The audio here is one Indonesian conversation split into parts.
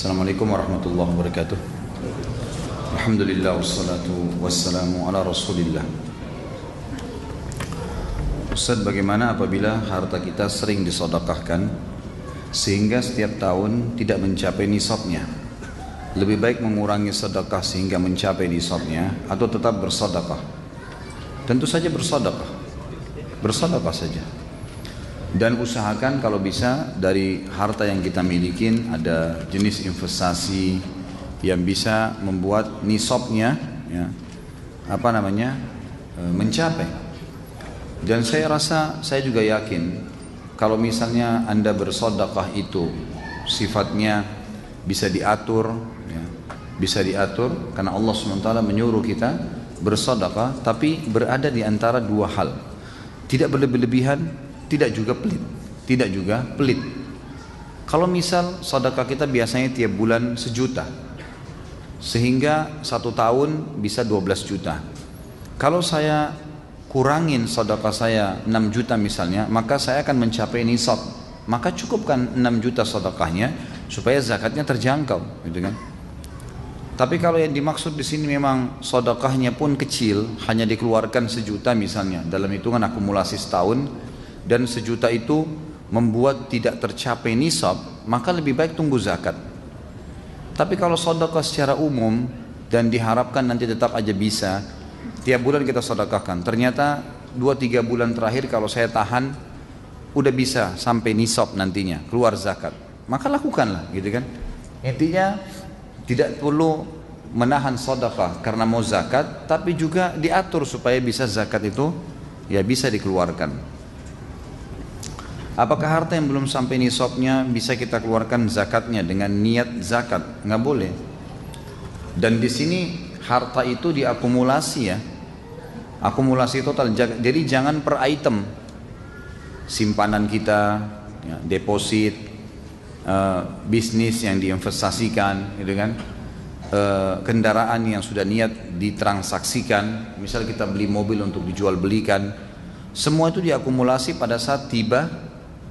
Assalamualaikum warahmatullahi wabarakatuh. Alhamdulillah wassalatu wassalamu ala rasulillah. Ustaz, bagaimana apabila harta kita sering disedekahkan sehingga setiap tahun tidak mencapai nisabnya? Lebih baik mengurangi sedekah sehingga mencapai nisabnya atau tetap bersedekah? Tentu saja bersedekah. Bersedekah saja. Dan usahakan kalau bisa dari harta yang kita milikin ada jenis investasi yang bisa membuat nisabnya mencapai. Dan saya rasa, saya juga yakin kalau misalnya Anda bersedekah itu sifatnya bisa diatur, bisa diatur karena Allah SWT menyuruh kita bersedekah, tapi berada di antara dua hal, tidak berlebihan, tidak juga pelit. Kalau misal sedekah kita biasanya tiap bulan 1 juta, sehingga 1 tahun bisa 12 juta. Kalau saya kurangin sedekah saya 6 juta misalnya, maka saya akan mencapai nisab. Maka cukupkan 6 juta sedekahnya supaya zakatnya terjangkau, gitu kan? Tapi kalau yang dimaksud di sini memang sedekahnya pun kecil, hanya dikeluarkan 1 juta misalnya dalam hitungan akumulasi setahun, dan 1 juta itu membuat tidak tercapai nisab, maka lebih baik tunggu zakat. Tapi kalau sedekah secara umum dan diharapkan nanti tetap aja bisa, tiap bulan kita sedekahkan, ternyata 2-3 bulan terakhir kalau saya tahan udah bisa sampai nisab nantinya keluar zakat, maka lakukanlah, gitu kan. Intinya tidak perlu menahan sedekah karena mau zakat, tapi juga diatur supaya bisa zakat itu ya bisa dikeluarkan. Apakah harta yang belum sampai nisabnya bisa kita keluarkan zakatnya dengan niat zakat? Nggak boleh. Dan di sini harta itu diakumulasi ya, akumulasi total. Jadi jangan per item, simpanan kita, ya, deposit, bisnis yang diinvestasikan, gitu kan, kendaraan yang sudah niat ditransaksikan. Misal kita beli mobil untuk dijual belikan, semua itu diakumulasi pada saat tiba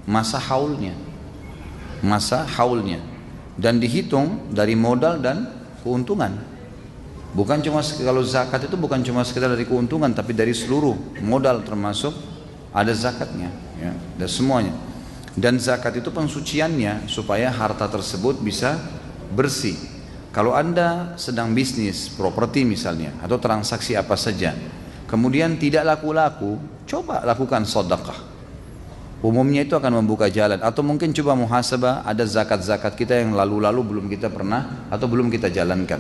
masa haulnya, dan dihitung dari modal dan keuntungan. Bukan cuma, kalau zakat itu bukan cuma sekedar dari keuntungan, tapi dari seluruh modal termasuk ada zakatnya, ya, dan semuanya. Dan zakat itu pensuciannya supaya harta tersebut bisa bersih. Kalau Anda sedang bisnis properti misalnya atau transaksi apa saja, kemudian tidak laku-laku, coba lakukan sedekah. Umumnya itu akan membuka jalan. Atau mungkin coba muhasabah, ada zakat-zakat kita yang lalu-lalu belum kita pernah atau belum kita jalankan,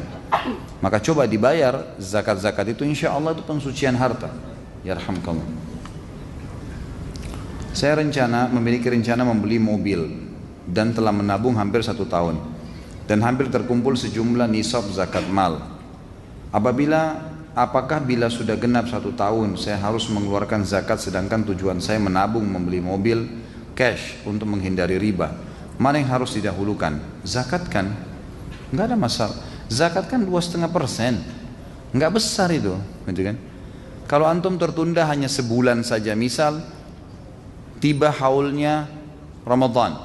maka coba dibayar zakat-zakat itu, insya Allah itu pensucian harta. Yarhamkallah. Saya memiliki rencana membeli mobil dan telah menabung hampir 1 tahun dan hampir terkumpul sejumlah nisab zakat mal. Apakah bila sudah genap 1 tahun saya harus mengeluarkan zakat, sedangkan tujuan saya menabung membeli mobil cash untuk menghindari riba? Mana yang harus didahulukan? Zakatkan, nggak ada masalah. Zakatkan 2,5%, nggak besar itu, gitu kan? Kalau antum tertunda hanya sebulan saja, misal tiba haulnya Ramadan,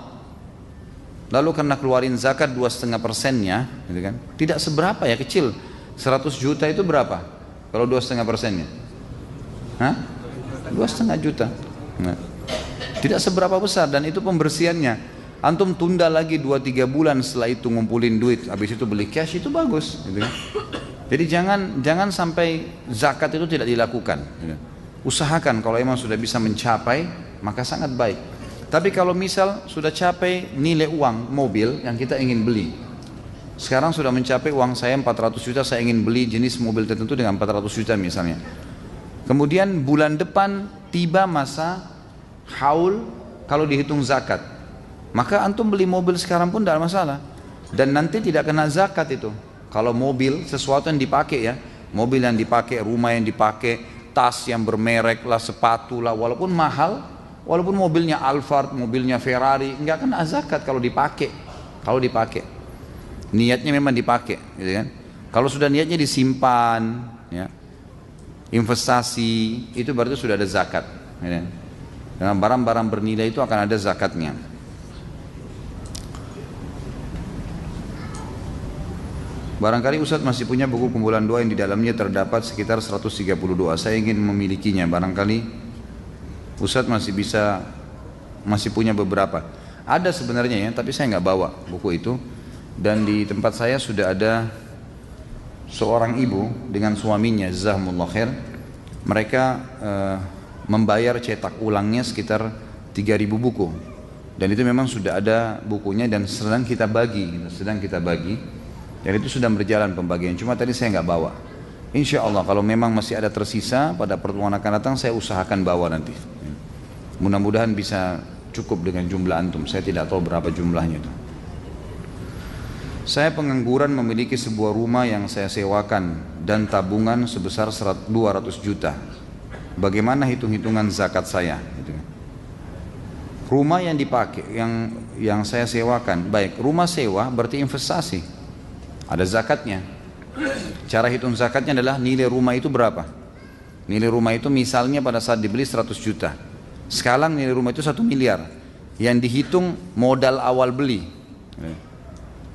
lalu karena keluarin zakat 2,5%-nya, gitu kan? Tidak seberapa ya, kecil. 100 juta itu berapa? Kalau 2,5%-nya, 2,5 juta. Nah, tidak seberapa besar, dan itu pembersihannya. Antum tunda lagi 2-3 bulan setelah itu ngumpulin duit, habis itu beli cash, itu bagus, gitu kan? Jadi jangan sampai zakat itu tidak dilakukan, gitu. Usahakan kalau memang sudah bisa mencapai, maka sangat baik. Tapi kalau misal sudah capai nilai uang mobil yang kita ingin beli, sekarang sudah mencapai uang saya 400 juta, saya ingin beli jenis mobil tertentu dengan 400 juta misalnya. Kemudian bulan depan tiba masa haul kalau dihitung zakat, maka antum beli mobil sekarang pun tidak masalah, dan nanti tidak kena zakat itu. Kalau mobil, sesuatu yang dipakai ya, mobil yang dipakai, rumah yang dipakai, tas yang bermerek lah, sepatu lah, walaupun mahal, walaupun mobilnya Alphard, mobilnya Ferrari, nggak kena zakat kalau dipakai. Niatnya memang dipakai, gitu kan? Kalau sudah niatnya disimpan, ya, investasi, itu berarti sudah ada zakat, ya. Dengan barang-barang bernilai itu akan ada zakatnya. Barangkali Ustadz masih punya buku kumpulan doa yang di dalamnya terdapat sekitar 130 doa. Saya ingin memilikinya. Barangkali Ustadz masih punya beberapa. Ada sebenarnya ya, tapi saya nggak bawa buku itu. Dan di tempat saya sudah ada seorang ibu dengan suaminya, jazakumullah khair. Mereka membayar cetak ulangnya sekitar 3.000 buku. Dan itu memang sudah ada bukunya dan sedang kita bagi. Dan itu sudah berjalan pembagian. Cuma tadi saya nggak bawa. Insya Allah kalau memang masih ada tersisa pada pertemuan akan datang, saya usahakan bawa nanti. Mudah-mudahan bisa cukup dengan jumlah antum. Saya tidak tahu berapa jumlahnya itu. Saya pengangguran memiliki sebuah rumah yang saya sewakan dan tabungan sebesar 200 juta. Bagaimana hitung-hitungan zakat saya? Rumah yang dipakai, yang saya sewakan, baik rumah sewa berarti investasi. Ada zakatnya. Cara hitung zakatnya adalah nilai rumah itu berapa. Nilai rumah itu misalnya pada saat dibeli 100 juta. Sekarang nilai rumah itu 1 miliar. Yang dihitung modal awal beli.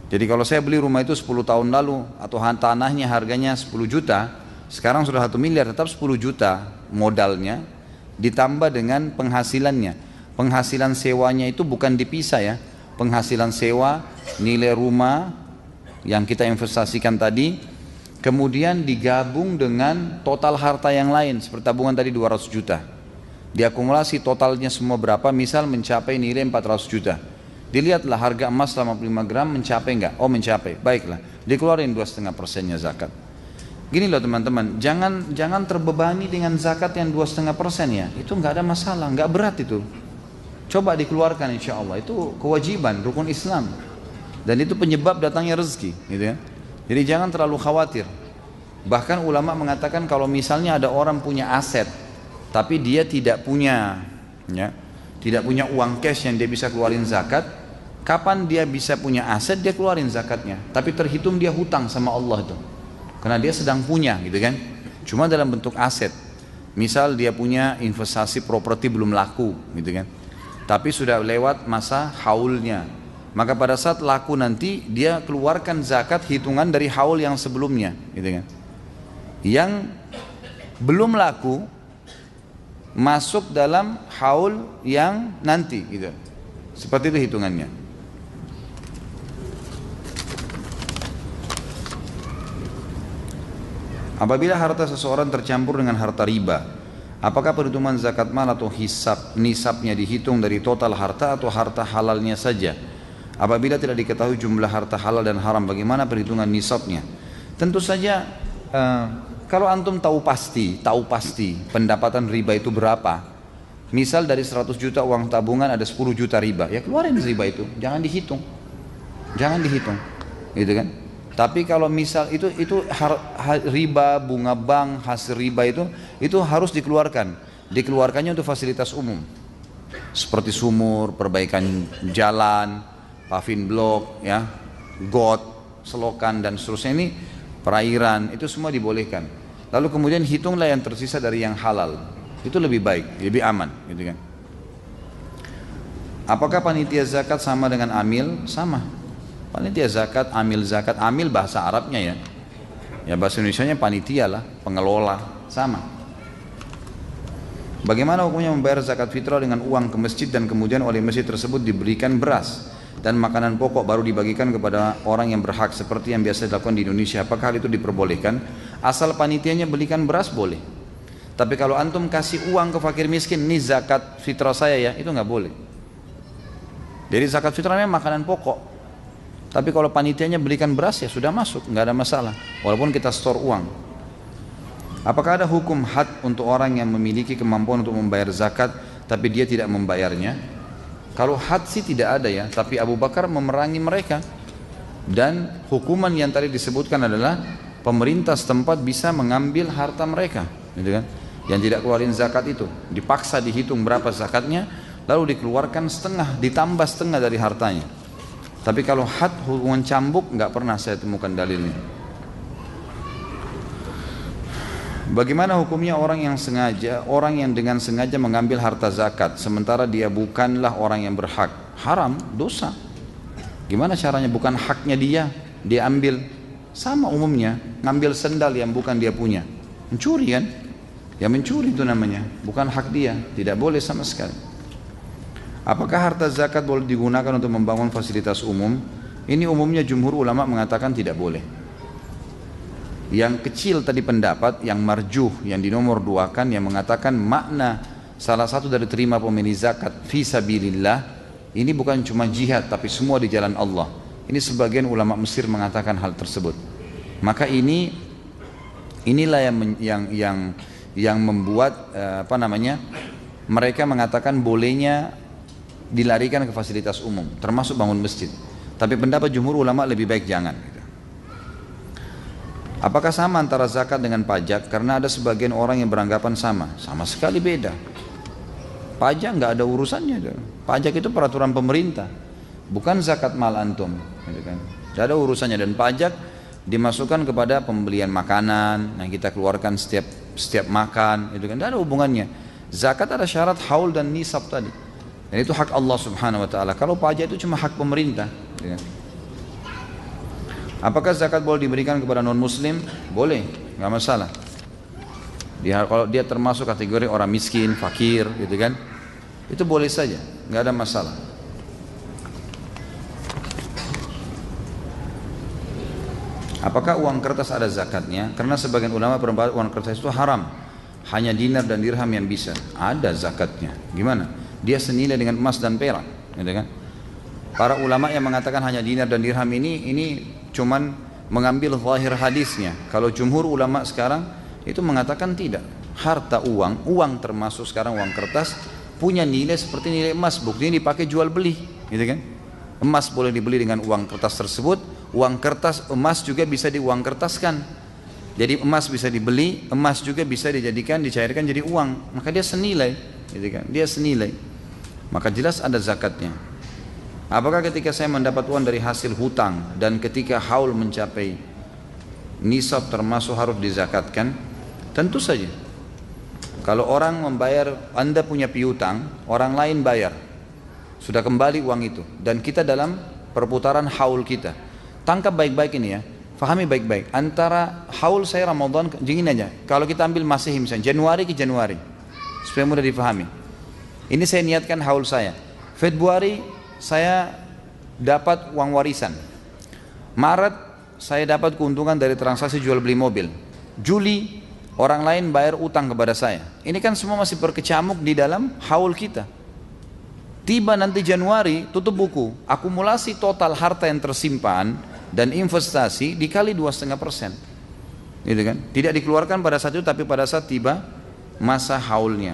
Jadi kalau saya beli rumah itu 10 tahun lalu atau tanahnya harganya 10 juta, sekarang sudah 1 miliar, tetap 10 juta modalnya ditambah dengan penghasilannya. Penghasilan sewanya itu bukan dipisah ya. Penghasilan sewa, nilai rumah yang kita investasikan tadi, kemudian digabung dengan total harta yang lain seperti tabungan tadi 200 juta. Diakumulasi totalnya semua berapa, misal mencapai nilai 400 juta. Dilihatlah harga emas selama 5 gram mencapai enggak? Oh mencapai, baiklah. Dikeluarin 2,5%-nya zakat. Gini loh teman-teman, jangan terbebani dengan zakat yang 2,5% ya. Itu enggak ada masalah, enggak berat itu. Coba dikeluarkan insya Allah, itu kewajiban, rukun Islam. Dan itu penyebab datangnya rezeki, gitu ya. Jadi jangan terlalu khawatir. Bahkan ulama mengatakan kalau misalnya ada orang punya aset, tapi dia tidak punya uang cash yang dia bisa keluarin zakat, kapan dia bisa punya aset dia keluarin zakatnya? Tapi terhitung dia hutang sama Allah itu, karena dia sedang punya, gitu kan? Cuma dalam bentuk aset. Misal dia punya investasi properti belum laku, gitu kan? Tapi sudah lewat masa haulnya. Maka pada saat laku nanti dia keluarkan zakat hitungan dari haul yang sebelumnya, gitu kan. Yang belum laku masuk dalam haul yang nanti, gitu. Seperti itu hitungannya. Apabila harta seseorang tercampur dengan harta riba, apakah perhitungan zakat mal atau nisabnya dihitung dari total harta atau harta halalnya saja? Apabila tidak diketahui jumlah harta halal dan haram, bagaimana perhitungan nisabnya? Tentu saja kalau antum tahu pasti pendapatan riba itu berapa. Misal dari 100 juta uang tabungan ada 10 juta riba, ya keluarin riba itu, jangan dihitung, gitu kan? Tapi kalau misal itu riba, bunga bank, hasil riba itu harus dikeluarkannya untuk fasilitas umum, seperti sumur, perbaikan jalan, paving blok, ya, got, selokan dan seterusnya, ini perairan, itu semua dibolehkan. Lalu kemudian hitunglah yang tersisa dari yang halal, itu lebih baik, lebih aman, gitu kan. Apakah panitia zakat sama dengan amil? Sama. Panitia zakat, amil bahasa Arabnya ya. Ya bahasa Indonesianya panitia lah, pengelola, sama. Bagaimana hukumnya membayar zakat fitrah dengan uang ke masjid dan kemudian oleh masjid tersebut diberikan beras dan makanan pokok baru dibagikan kepada orang yang berhak seperti yang biasa dilakukan di Indonesia? Apakah hal itu diperbolehkan? Asal panitianya belikan beras boleh. Tapi kalau antum kasih uang ke fakir miskin, ini zakat fitrah saya ya, itu nggak boleh. Jadi zakat fitrahnya makanan pokok. Tapi kalau panitianya belikan beras ya sudah masuk, nggak ada masalah. Walaupun kita store uang. Apakah ada hukum had untuk orang yang memiliki kemampuan untuk membayar zakat tapi dia tidak membayarnya? Kalau had sih tidak ada ya, tapi Abu Bakar memerangi mereka. Dan hukuman yang tadi disebutkan adalah pemerintah setempat bisa mengambil harta mereka, gitu kan? Yang tidak keluarin zakat itu, dipaksa dihitung berapa zakatnya, lalu dikeluarkan setengah, ditambah setengah dari hartanya. Tapi kalau had hukuman cambuk nggak pernah saya temukan dalilnya. Bagaimana hukumnya orang yang dengan sengaja mengambil harta zakat sementara dia bukanlah orang yang berhak? Haram, dosa. Gimana caranya? Bukan haknya dia ambil. Sama umumnya, ngambil sendal yang bukan dia punya. Mencuri kan? Ya mencuri itu namanya, bukan hak dia, tidak boleh sama sekali. Apakah harta zakat boleh digunakan untuk membangun fasilitas umum? Ini umumnya jumhur ulama mengatakan tidak boleh. Yang kecil tadi pendapat, yang marjuh, yang dinomor duakan, yang mengatakan makna salah satu dari terima pemilih zakat fi sabilillah, ini bukan cuma jihad tapi semua di jalan Allah. Ini sebagian ulama Mesir mengatakan hal tersebut. Maka inilah yang membuat mereka mengatakan bolehnya dilarikan ke fasilitas umum, termasuk bangun masjid. Tapi pendapat jumhur ulama lebih baik jangan. Apakah sama antara zakat dengan pajak? Karena ada sebagian orang yang beranggapan sama. Sama sekali beda. Pajak nggak ada urusannya. Pajak itu peraturan pemerintah, bukan zakat mal antum. Tidak ada urusannya. Dan pajak dimasukkan kepada pembelian makanan yang kita keluarkan setiap makan. Tidak ada hubungannya. Zakat ada syarat haul dan nisab tadi. Dan itu hak Allah subhanahu wa ta'ala. Kalau pajak itu cuma hak pemerintah. Apakah zakat boleh diberikan kepada non muslim? Boleh, nggak masalah. Kalau dia termasuk kategori orang miskin, fakir gitu kan, itu boleh saja, nggak ada masalah. Apakah uang kertas ada zakatnya? Karena sebagian ulama berpendapat uang kertas itu haram, hanya dinar dan dirham yang bisa. Ada zakatnya. Gimana? Dia senilai dengan emas dan perak, gitu kan? Para ulama yang mengatakan hanya dinar dan dirham ini cuman mengambil zahir hadisnya. Kalau jumhur ulama sekarang itu mengatakan tidak. Harta uang termasuk sekarang uang kertas punya nilai seperti nilai emas. Buktinya dipakai jual beli, gitu kan? Emas boleh dibeli dengan uang kertas tersebut. Uang kertas emas juga bisa diuang kertaskan. Jadi emas bisa dibeli, emas juga bisa dicairkan jadi uang. Maka dia senilai, gitu kan? Dia senilai. Maka jelas ada zakatnya. Apakah ketika saya mendapat uang dari hasil hutang dan ketika haul mencapai nisab termasuk harus dizakatkan? Tentu saja. Kalau orang membayar, Anda punya piutang, orang lain bayar, sudah kembali uang itu, dan kita dalam perputaran haul kita. Tangkap baik-baik ini ya, fahami baik-baik. Antara haul saya Ramadan, gini aja, kalau kita ambil Masehi misalnya, Januari ke Januari, supaya mudah difahami. Ini saya niatkan haul saya. Februari saya dapat uang warisan. Maret saya dapat keuntungan dari transaksi jual beli mobil. Juli orang lain bayar utang kepada saya. Ini kan semua masih berkecamuk di dalam haul kita. Tiba nanti Januari tutup buku, akumulasi total harta yang tersimpan dan investasi dikali 2,5%. Gitu kan? Tidak dikeluarkan pada saat itu, tapi pada saat tiba masa haulnya.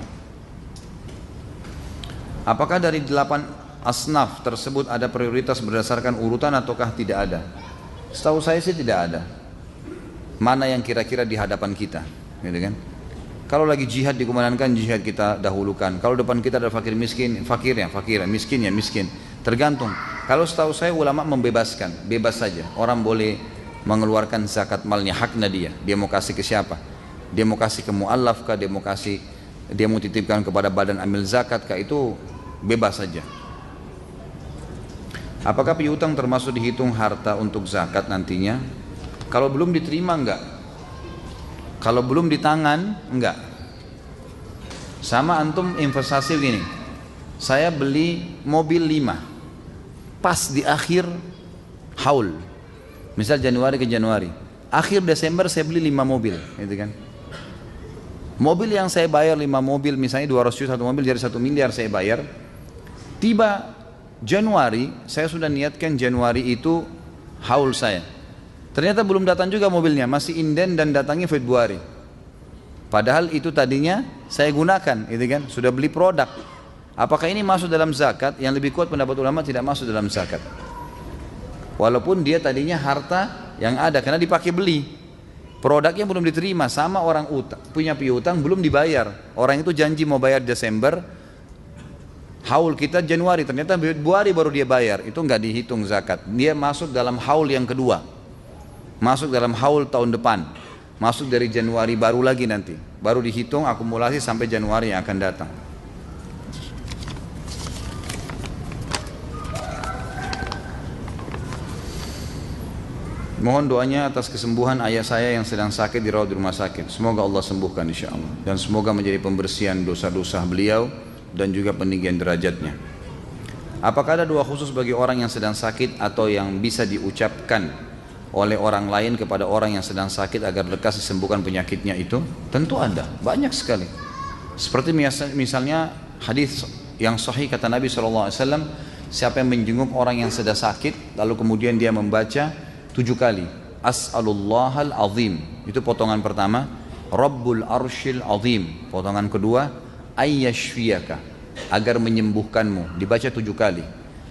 Apakah dari 8 asnaf tersebut ada prioritas berdasarkan urutan ataukah tidak ada? Setahu saya sih tidak ada. Mana yang kira-kira di hadapan kita, gitu kan? Kalau lagi jihad dikumandangkan jihad kita dahulukan. Kalau depan kita ada fakir miskin, fakir, miskin ya miskin. Tergantung. Kalau setahu saya ulama membebaskan, bebas saja. Orang boleh mengeluarkan zakat malnya, haknya dia. Dia mau kasih ke siapa? Dia mau kasih ke mu'allaf kah? Dia mau titipkan kepada badan amil zakat kah? Itu bebas saja. Apakah piutang termasuk dihitung harta untuk zakat nantinya? Kalau belum diterima enggak. Kalau belum di tangan enggak. Sama antum investasi begini. Saya beli mobil 5. Pas di akhir haul. Misal Januari ke Januari. Akhir Desember saya beli 5 mobil, gitu kan? Mobil yang saya bayar 5 mobil, misalnya 200 juta satu mobil, jadi 1 miliar saya bayar. Tiba Januari, saya sudah niatkan Januari itu haul saya. Ternyata belum datang juga mobilnya, masih inden dan datangnya Februari. Padahal itu tadinya saya gunakan, gitu kan? Sudah beli produk. Apakah ini masuk dalam zakat? Yang lebih kuat pendapat ulama tidak masuk dalam zakat. Walaupun dia tadinya harta yang ada karena dipakai beli. Produknya belum diterima, sama orang punya piutang belum dibayar. Orang itu janji mau bayar Desember, haul kita Januari, ternyata Februari baru dia bayar. Itu nggak dihitung zakat. Dia masuk dalam haul yang kedua, masuk dalam haul tahun depan, masuk dari Januari baru lagi nanti, baru dihitung akumulasi sampai Januari yang akan datang. Mohon doanya atas kesembuhan ayah saya yang sedang sakit dirawat di rumah sakit. Semoga Allah sembuhkan insyaallah. Dan semoga menjadi pembersihan dosa-dosa beliau dan juga peninggian derajatnya. Apakah ada doa khusus bagi orang yang sedang sakit atau yang bisa diucapkan oleh orang lain kepada orang yang sedang sakit agar lekas disembuhkan penyakitnya itu? Tentu ada, banyak sekali. Seperti misalnya hadis yang sahih kata Nabi SAW, siapa yang menjenguk orang yang sedang sakit lalu kemudian dia membaca 7 kali As'alullahal azim, itu potongan pertama. Rabbul arshil azim, potongan kedua. Ayyashfiyaka, agar menyembuhkanmu, dibaca 7 kali.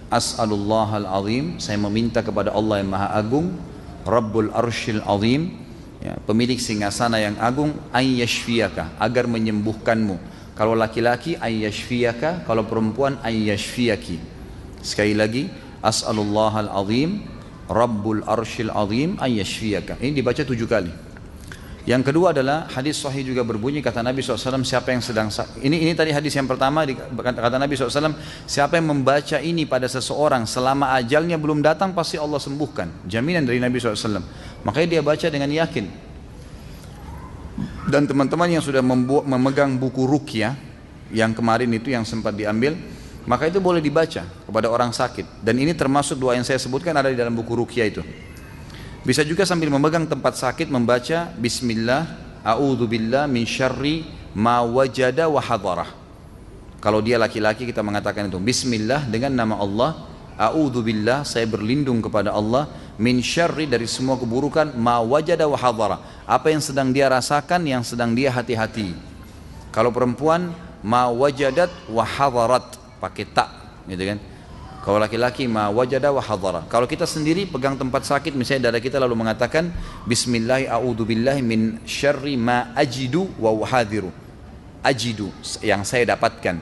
As'alullahal azim, saya meminta kepada Allah yang maha agung. Rabbul arshil azim, ya, pemilik singgasana yang agung. Ayyashfiyaka, agar menyembuhkanmu. Kalau laki-laki ayyashfiyaka, kalau perempuan ayyashfiyaki. Sekali lagi, as'alullahal azim, Rabbul arshil azim, ayyashfiyaka. Ini dibaca 7 kali. Yang kedua adalah hadis sahih juga berbunyi, kata Nabi SAW, siapa yang sedang ini tadi hadis yang pertama, kata Nabi SAW, siapa yang membaca ini pada seseorang selama ajalnya belum datang pasti Allah sembuhkan. Jaminan dari Nabi SAW. Makanya dia baca dengan yakin. Dan teman-teman yang sudah memegang buku ruqyah yang kemarin itu yang sempat diambil, maka itu boleh dibaca kepada orang sakit. Dan ini termasuk doa yang saya sebutkan ada di dalam buku ruqyah itu. Bisa juga sambil memegang tempat sakit membaca Bismillah, a'udzubillah min syarri ma wajada wa hadarah. Kalau dia laki-laki kita mengatakan itu Bismillah dengan nama Allah, a'udzubillah, saya berlindung kepada Allah, min syarri, dari semua keburukan, ma wajada wa hadarah, apa yang sedang dia rasakan, yang sedang dia hati-hati. Kalau perempuan ma wajadat wa hadarat, pakai tak, gitu kan. Kalau laki-laki ma wajada wa hadara. Kalau kita sendiri pegang tempat sakit misalnya dada kita lalu mengatakan Bismillah a'udzubillahi min syarri ma ajidu wa uhadiru. Ajidu, yang saya dapatkan.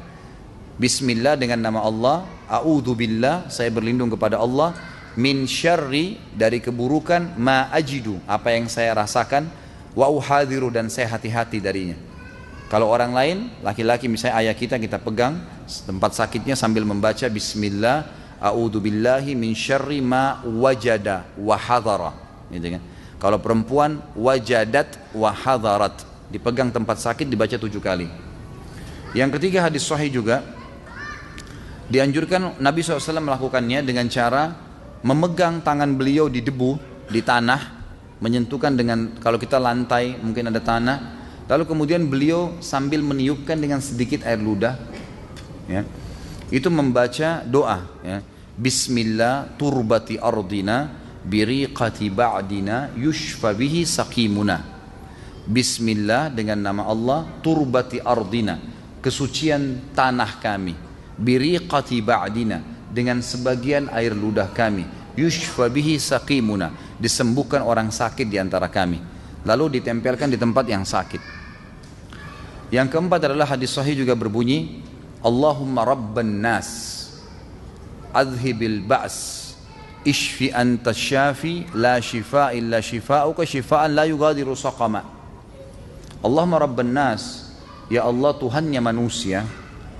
Bismillah dengan nama Allah, a'udzubillah, saya berlindung kepada Allah, min syarri, dari keburukan, ma ajidu, apa yang saya rasakan, wa uhadiru, dan saya hati-hati darinya. Kalau orang lain, laki-laki misalnya ayah kita pegang tempat sakitnya sambil membaca Bismillah, a'udzubillahi min syarri ma wajada wa hadara, gitu kan. Kalau perempuan wajadat wa hadarat, dipegang tempat sakit dibaca 7 kali. Yang ketiga hadis sahih juga dianjurkan Nabi SAW melakukannya dengan cara memegang tangan beliau di debu, di tanah, menyentuhkan dengan, kalau kita lantai mungkin ada tanah, lalu kemudian beliau sambil meniupkan dengan sedikit air ludah, ya, itu membaca doa, ya, Bismillah turbati ardina biriqati ba'dina yushfa bihi saqimuna. Bismillah dengan nama Allah, turbati ardina, kesucian tanah kami, biriqati ba'dina, dengan sebagian air ludah kami, yushfa bihi saqimuna, disembuhkan orang sakit di antara kami, lalu ditempelkan di tempat yang sakit. Yang keempat adalah hadis sahih juga berbunyi Allahumma rabban nas adhibil ba's ishfi anta syafi la shifa illa shifa'uka shifa'an la yugadiru saqama. Allahumma rabban nas, ya Allah Tuhannya manusia,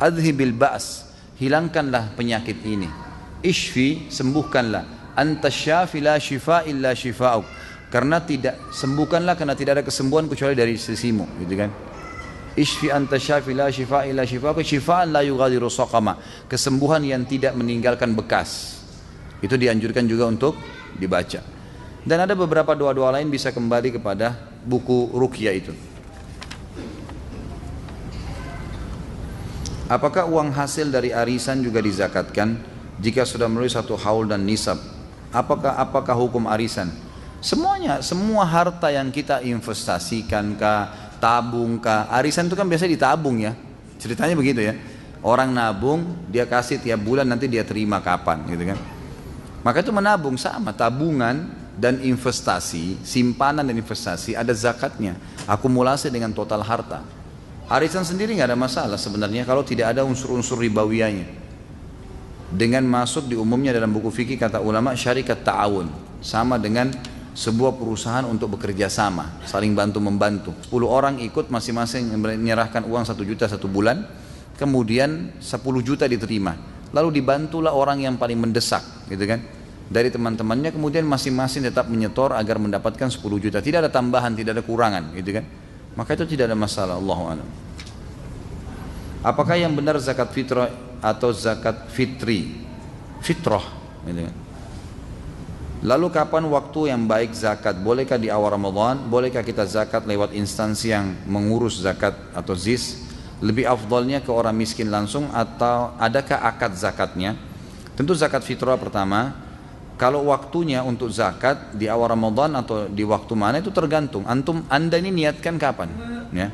adhibil ba's, hilangkanlah penyakit ini, ishfi, sembuhkanlah, anta syafi la shifa illa shifa'uk, karena tidak, sembuhkanlah karena tidak ada kesembuhan kecuali dari sisimu, gitu kan. Ishfi anta syafi la shifa illa shifa'uk shifa'an la yughadiru saqama, kesembuhan yang tidak meninggalkan bekas. Itu dianjurkan juga untuk dibaca. Dan ada beberapa doa-doa lain bisa kembali kepada buku ruqyah itu. Apakah uang hasil dari arisan juga dizakatkan jika sudah melalui 1 haul dan nisab? Apakah hukum arisan? Semuanya, semua harta yang kita investasikan tabung arisan itu kan biasanya ditabung, ya, ceritanya begitu, ya. Orang nabung, dia kasih tiap bulan, nanti dia terima kapan, gitu kan. Maka itu menabung sama, tabungan dan investasi, simpanan dan investasi ada zakatnya, akumulasi dengan total harta. Arisan sendiri nggak ada masalah sebenarnya kalau tidak ada unsur-unsur ribawiyahnya. Dengan masuk di umumnya dalam buku fikih kata ulama syarikat ta'awun, sama dengan sebuah perusahaan untuk bekerja sama, saling bantu-membantu. 10 orang ikut masing-masing menyerahkan uang 1 juta 1 bulan, kemudian 10 juta diterima. Lalu dibantulah orang yang paling mendesak, gitu kan. dari teman-temannya, kemudian masing-masing tetap menyetor agar mendapatkan 10 juta. Tidak ada tambahan, tidak ada kurangan, gitu kan? Maka itu tidak ada masalah. Allahu a'lam. Apakah yang benar zakat fitrah atau zakat fitri? Fitrah, gitu kan? Lalu kapan waktu yang baik zakat? Bolehkah di awal Ramadan? Bolehkah kita zakat lewat instansi yang mengurus zakat atau ZIS? Lebih afdalnya ke orang miskin langsung atau adakah akad zakatnya? Tentu zakat fitrah pertama, kalau waktunya untuk zakat di awal Ramadan atau di waktu mana itu tergantung. Anda ini niatkan kapan? Ya.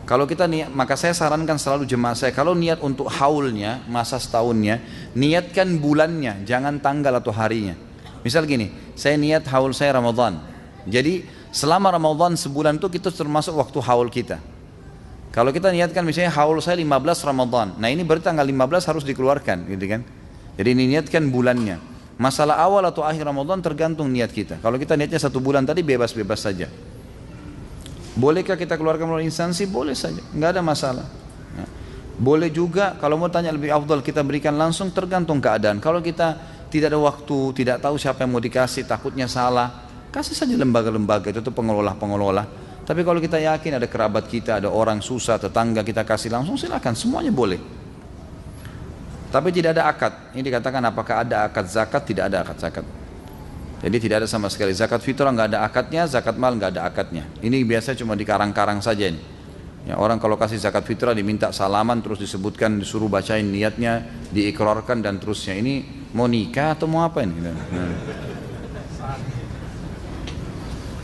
Kalau kita niat, maka saya sarankan selalu jemaah saya, kalau niat untuk haulnya, masa setahunnya, niatkan bulannya, jangan tanggal atau harinya. Misal gini, saya niat haul saya Ramadan. Jadi selama Ramadan sebulan itu kita termasuk waktu haul kita. Kalau kita niatkan misalnya haul saya 15 Ramadan, nah ini berarti tanggal 15 harus dikeluarkan, gitu kan? Jadi ini niatkan bulannya. Masalah awal atau akhir Ramadan tergantung niat kita. Kalau kita niatnya 1 bulan tadi bebas-bebas saja. Bolehkah kita keluarkan melalui instansi? Boleh saja, nggak ada masalah. Ya. Boleh juga kalau mau tanya lebih afdal kita berikan langsung, tergantung keadaan. Kalau kita tidak ada waktu, tidak tahu siapa yang mau dikasih, takutnya salah, kasih saja lembaga-lembaga itu tuh pengelola-pengelola. Tapi kalau kita yakin ada kerabat kita, ada orang susah, tetangga kita kasih langsung, silakan, semuanya boleh. Tapi tidak ada akad. Ini dikatakan apakah ada akad zakat? Tidak ada akad zakat. Jadi tidak ada sama sekali. Zakat fitrah nggak ada akadnya, zakat mal nggak ada akadnya. Ini biasa cuma di karang-karang saja ini. Ya, orang kalau kasih zakat fitrah diminta salaman, terus disebutkan, disuruh bacain niatnya, diikrarkan dan terusnya. Ini mau nikah atau mau apa ini? Nah.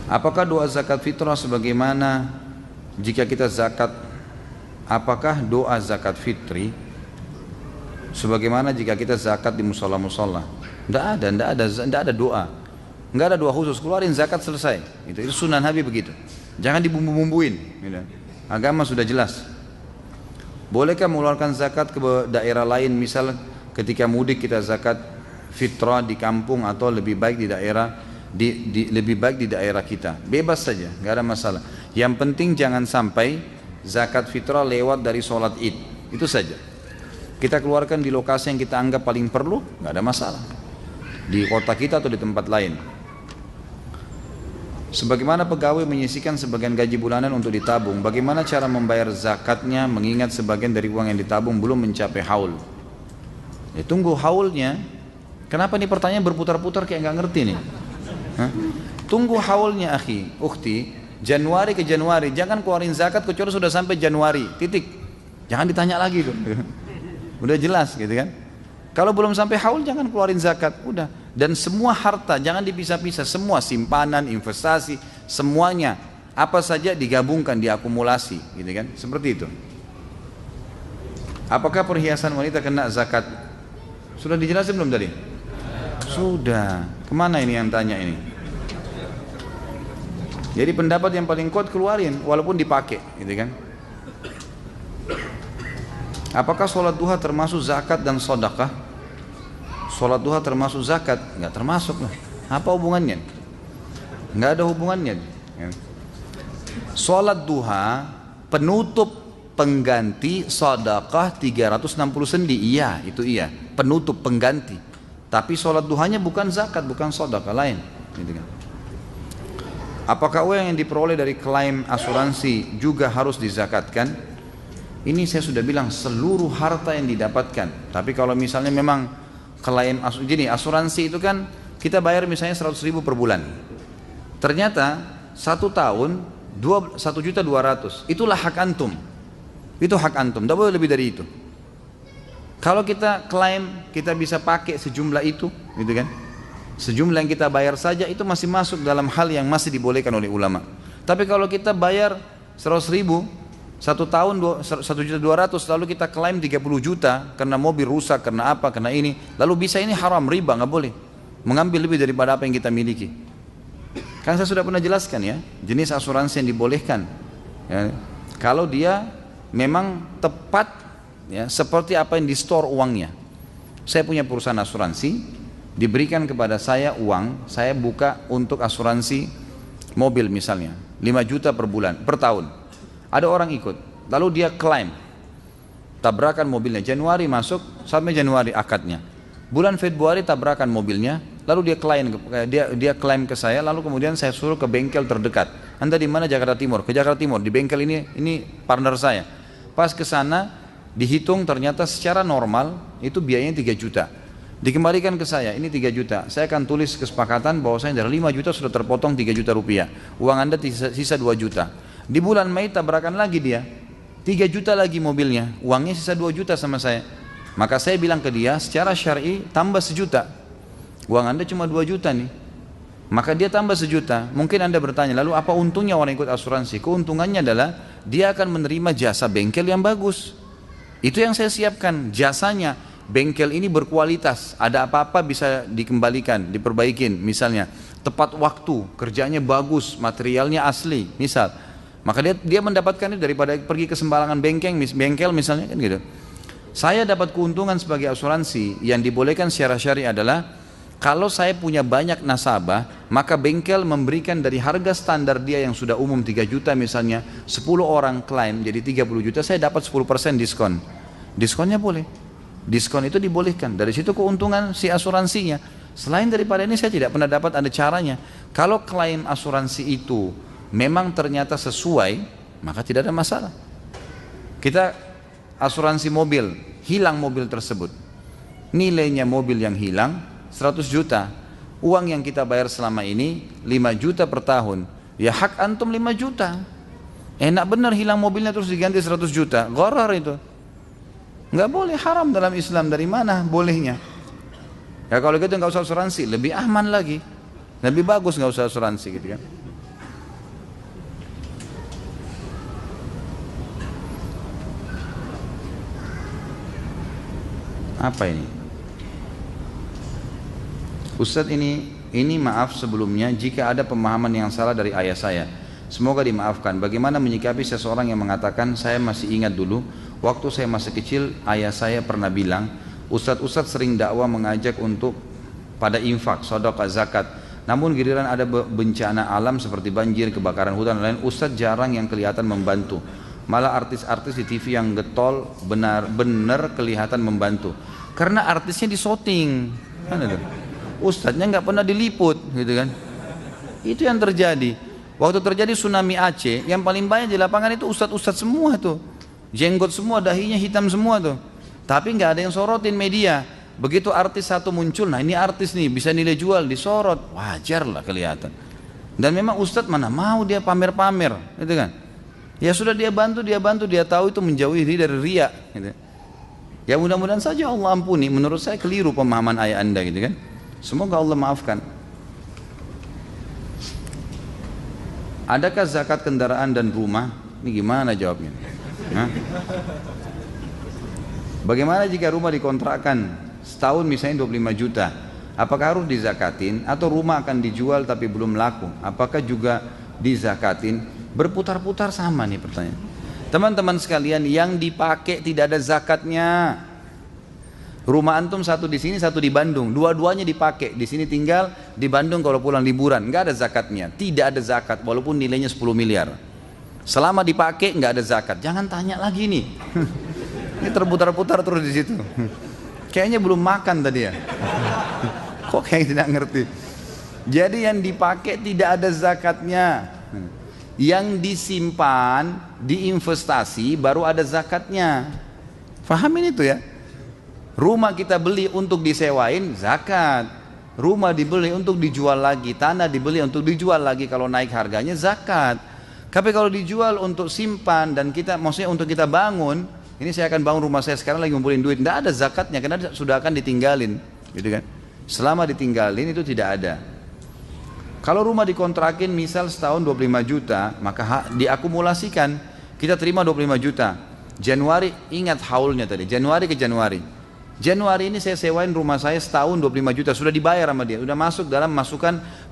Apakah doa zakat fitrah sebagaimana jika kita zakat? Apakah doa zakat fitri sebagaimana jika kita zakat di musola-musola? Tidak ada doa. Nggak ada doa khusus, keluarin zakat selesai. Itu sunnah Nabi begitu. Jangan dibumbu-bumbuin. Gitu. Agama sudah jelas. Bolehkah mengeluarkan zakat ke daerah lain? Misal ketika mudik kita zakat fitrah di kampung atau lebih baik di daerah lebih baik di daerah kita. Bebas saja, nggak ada masalah. Yang penting jangan sampai zakat fitrah lewat dari sholat id. Itu saja. Kita keluarkan di lokasi yang kita anggap paling perlu, nggak ada masalah. Di kota kita atau di tempat lain. Sebagaimana pegawai menyisihkan sebagian gaji bulanan untuk ditabung, bagaimana cara membayar zakatnya mengingat sebagian dari uang yang ditabung belum mencapai haul? Ya, tunggu haulnya. Kenapa nih pertanyaan berputar-putar kayak nggak ngerti nih? Hah? Tunggu haulnya akhi, ukhti, Januari ke Januari, jangan keluarin zakat kecuali sudah sampai Januari, titik. Jangan ditanya lagi tuh. Udah jelas gitu kan? Kalau belum sampai haul jangan keluarin zakat, udah. Dan semua harta jangan dipisah-pisah, semua simpanan, investasi, semuanya apa saja digabungkan, diakumulasi, gitu kan? Seperti itu. Apakah perhiasan wanita kena zakat? Sudah dijelasin belum tadi? Sudah. Kemana ini yang tanya ini? Jadi pendapat yang paling kuat keluarin, walaupun dipakai, gitu kan? Apakah sholat duha termasuk zakat dan sedekah? Sholat duha termasuk zakat? Enggak termasuk lah. Apa hubungannya? Enggak ada hubungannya. Sholat duha penutup pengganti sedekah 360 sendi. Iya, itu iya. Penutup pengganti. Tapi sholat duhanya bukan zakat, bukan sedekah, lain. Gitu kan. Apakah uang yang diperoleh dari klaim asuransi juga harus dizakatkan? Ini saya sudah bilang seluruh harta yang didapatkan. Tapi kalau misalnya memang klaim asuransi itu kan kita bayar misalnya 100.000 per bulan. Ternyata 1 tahun 1.200.000, itulah hak antum. Itu hak antum, tidak boleh lebih dari itu. Kalau kita klaim kita bisa pakai sejumlah itu, gitu kan? Sejumlah yang kita bayar saja itu masih masuk dalam hal yang masih dibolehkan oleh ulama. Tapi kalau kita bayar 100.000 1 tahun 1.200.000, lalu kita klaim 30 juta karena mobil rusak, karena apa, karena ini, lalu bisa ini haram, riba, nggak boleh mengambil lebih daripada apa yang kita miliki. Kan saya sudah pernah jelaskan ya, jenis asuransi yang dibolehkan ya, kalau dia memang tepat ya, seperti apa yang di store uangnya. Saya punya perusahaan asuransi, diberikan kepada saya uang, saya buka untuk asuransi mobil misalnya 5 juta per bulan, per tahun. Ada orang ikut, lalu dia klaim tabrakan mobilnya, Januari masuk sampai Januari akadnya, bulan Februari tabrakan mobilnya, lalu dia klaim ke saya, lalu kemudian saya suruh ke bengkel terdekat. Anda di mana? Jakarta Timur. Ke Jakarta Timur, di bengkel ini partner saya. Pas ke sana dihitung, ternyata secara normal itu biayanya 3 juta. Dikembalikan ke saya, ini 3 juta. Saya akan tulis kesepakatan bahwa saya dari 5 juta sudah terpotong 3 juta rupiah. Uang Anda sisa 2 juta. Di bulan Mei tabrakan lagi dia, 3 juta lagi mobilnya, uangnya sisa 2 juta sama saya. Maka saya bilang ke dia, secara syar'i tambah 1 juta. Uang Anda cuma 2 juta nih. Maka dia tambah 1 juta. Mungkin Anda bertanya, lalu apa untungnya orang ikut asuransi? Keuntungannya adalah dia akan menerima jasa bengkel yang bagus. Itu yang saya siapkan, jasanya. Bengkel ini berkualitas, ada apa-apa bisa dikembalikan, diperbaikin. Misalnya, tepat waktu, kerjanya bagus, materialnya asli, misal. Maka dia mendapatkan itu daripada pergi ke sembarangan bengkel misalnya, kan gitu. Saya dapat keuntungan sebagai asuransi yang dibolehkan secara syar'i adalah kalau saya punya banyak nasabah, maka bengkel memberikan dari harga standar dia yang sudah umum 3 juta misalnya, 10 orang klaim jadi 30 juta, saya dapat 10% diskon. Diskonnya boleh. Diskon itu dibolehkan. Dari situ keuntungan si asuransinya. Selain daripada ini saya tidak pernah dapat ada caranya. Kalau klaim asuransi itu memang ternyata sesuai, maka tidak ada masalah. Kita asuransi mobil, hilang mobil tersebut. Nilainya mobil yang hilang 100 juta. Uang yang kita bayar selama ini 5 juta per tahun. Ya hak antum 5 juta. Enak benar hilang mobilnya terus diganti 100 juta. Gharar itu. Nggak boleh, haram dalam Islam. Dari mana bolehnya? Ya kalau gitu nggak usah asuransi, lebih aman lagi, lebih bagus nggak usah asuransi gitu kan. Apa ini? Ustadz ini maaf sebelumnya jika ada pemahaman yang salah dari ayah saya. Semoga dimaafkan. Bagaimana menyikapi seseorang yang mengatakan, saya masih ingat dulu waktu saya masih kecil ayah saya pernah bilang, ustadz sering dakwah mengajak untuk pada infak, sedekah, zakat. Namun giliran ada bencana alam seperti banjir, kebakaran hutan dan lain, ustadz jarang yang kelihatan membantu. Malah artis-artis di TV yang getol benar-benar kelihatan membantu. Karena artisnya disoting. Ustadznya nggak pernah diliput, gitu kan? Itu yang terjadi. Waktu terjadi tsunami Aceh, yang paling banyak di lapangan itu ustadz semua tuh. Jenggot semua, dahinya hitam semua tuh. Tapi nggak ada yang sorotin media. Begitu artis satu muncul, nah ini artis nih bisa nilai jual, disorot, wajar lah kelihatan. Dan memang ustadz mana mau dia pamer-pamer, gitu kan? Ya sudah dia bantu, dia tahu itu menjauhi diri dari riya. Gitu. Ya mudah-mudahan saja Allah ampuni. Menurut saya keliru pemahaman ayah anda, gitu kan? Semoga Allah maafkan. Adakah zakat kendaraan dan rumah? Ini gimana jawabnya? Hah? Bagaimana jika rumah dikontrakkan setahun misalnya 25 juta? Apakah harus dizakatin atau rumah akan dijual tapi belum laku? Apakah juga dizakatin? Berputar-putar sama nih pertanyaan. Teman-teman sekalian, yang dipakai tidak ada zakatnya. Rumah antum satu di sini, satu di Bandung, dua-duanya dipakai. Di sini tinggal, di Bandung kalau pulang liburan, nggak ada zakatnya. Tidak ada zakat, walaupun nilainya 10 miliar. Selama dipakai nggak ada zakat. Jangan tanya lagi nih. Ini terputar-putar terus di situ. Kayaknya belum makan tadi ya. Kok kayak tidak ngerti. Jadi yang dipakai tidak ada zakatnya. Yang disimpan, diinvestasi baru ada zakatnya. Fahamin itu ya. Rumah kita beli untuk disewain, zakat. Rumah dibeli untuk dijual lagi, tanah dibeli untuk dijual lagi, kalau naik harganya zakat. Tapi kalau dijual untuk simpan dan kita, maksudnya untuk kita bangun, ini saya akan bangun rumah saya sekarang lagi ngumpulin duit, tidak ada zakatnya karena sudah akan ditinggalin, gitu kan? Selama ditinggalin itu tidak ada. Kalau rumah dikontrakin misal setahun 25 juta, maka diakumulasikan, kita terima 25 juta. Januari, ingat haulnya tadi, Januari ke Januari. Januari ini saya sewain rumah saya setahun 25 juta, sudah dibayar sama dia, sudah masuk dalam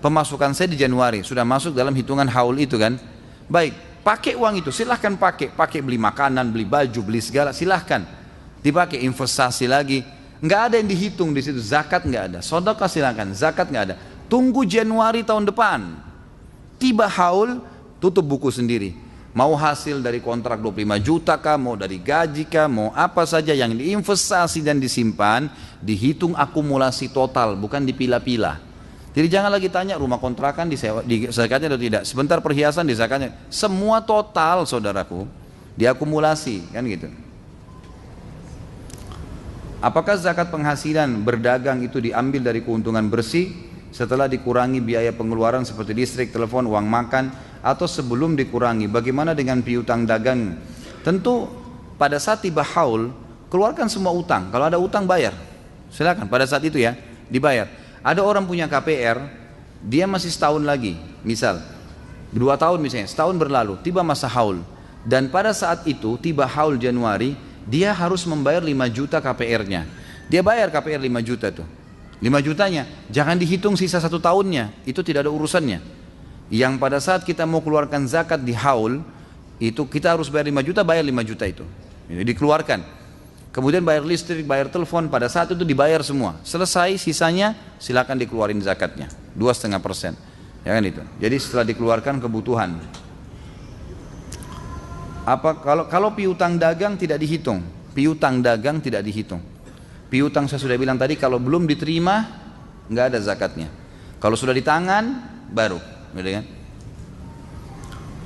pemasukan saya di Januari, sudah masuk dalam hitungan haul itu kan. Baik, pakai uang itu, silahkan pakai beli makanan, beli baju, beli segala, silahkan. Dipakai investasi lagi, nggak ada yang dihitung di situ, zakat nggak ada, sedekah silahkan, zakat nggak ada. Tunggu Januari tahun depan, tiba haul, tutup buku sendiri. Mau hasil dari kontrak 25 juta kah, mau dari gaji kah, mau apa saja yang diinvestasi dan disimpan, dihitung akumulasi total, bukan dipilah-pilah. Jadi jangan lagi tanya rumah kontrakan di zakatnya atau tidak. Sebentar perhiasan di zakatnya. Semua total saudaraku diakumulasi kan gitu. Apakah zakat penghasilan berdagang itu diambil dari keuntungan bersih setelah dikurangi biaya pengeluaran seperti listrik, telepon, uang makan, atau sebelum dikurangi? Bagaimana dengan piutang dagang? Tentu pada saat tiba haul, keluarkan semua utang. Kalau ada utang bayar, silakan pada saat itu ya dibayar. Ada orang punya KPR, dia masih setahun lagi, misal 2 tahun misalnya, setahun berlalu, tiba masa haul, dan pada saat itu tiba haul Januari, dia harus membayar 5 juta KPR-nya. Dia bayar KPR 5 juta tuh. 5 jutanya, jangan dihitung sisa 1 tahunnya, itu tidak ada urusannya. Yang pada saat kita mau keluarkan zakat di haul, itu kita harus bayar 5 juta, bayar 5 juta itu. Jadi dikeluarkan. Kemudian bayar listrik, bayar telepon, pada saat itu dibayar semua. Selesai, sisanya silakan dikeluarin zakatnya, 2,5%. Ya kan itu. Jadi setelah dikeluarkan kebutuhan. Kalau piutang dagang tidak dihitung, piutang dagang tidak dihitung. Piutang saya sudah bilang tadi, kalau belum diterima nggak ada zakatnya. Kalau sudah di tangan baru, gitu kan?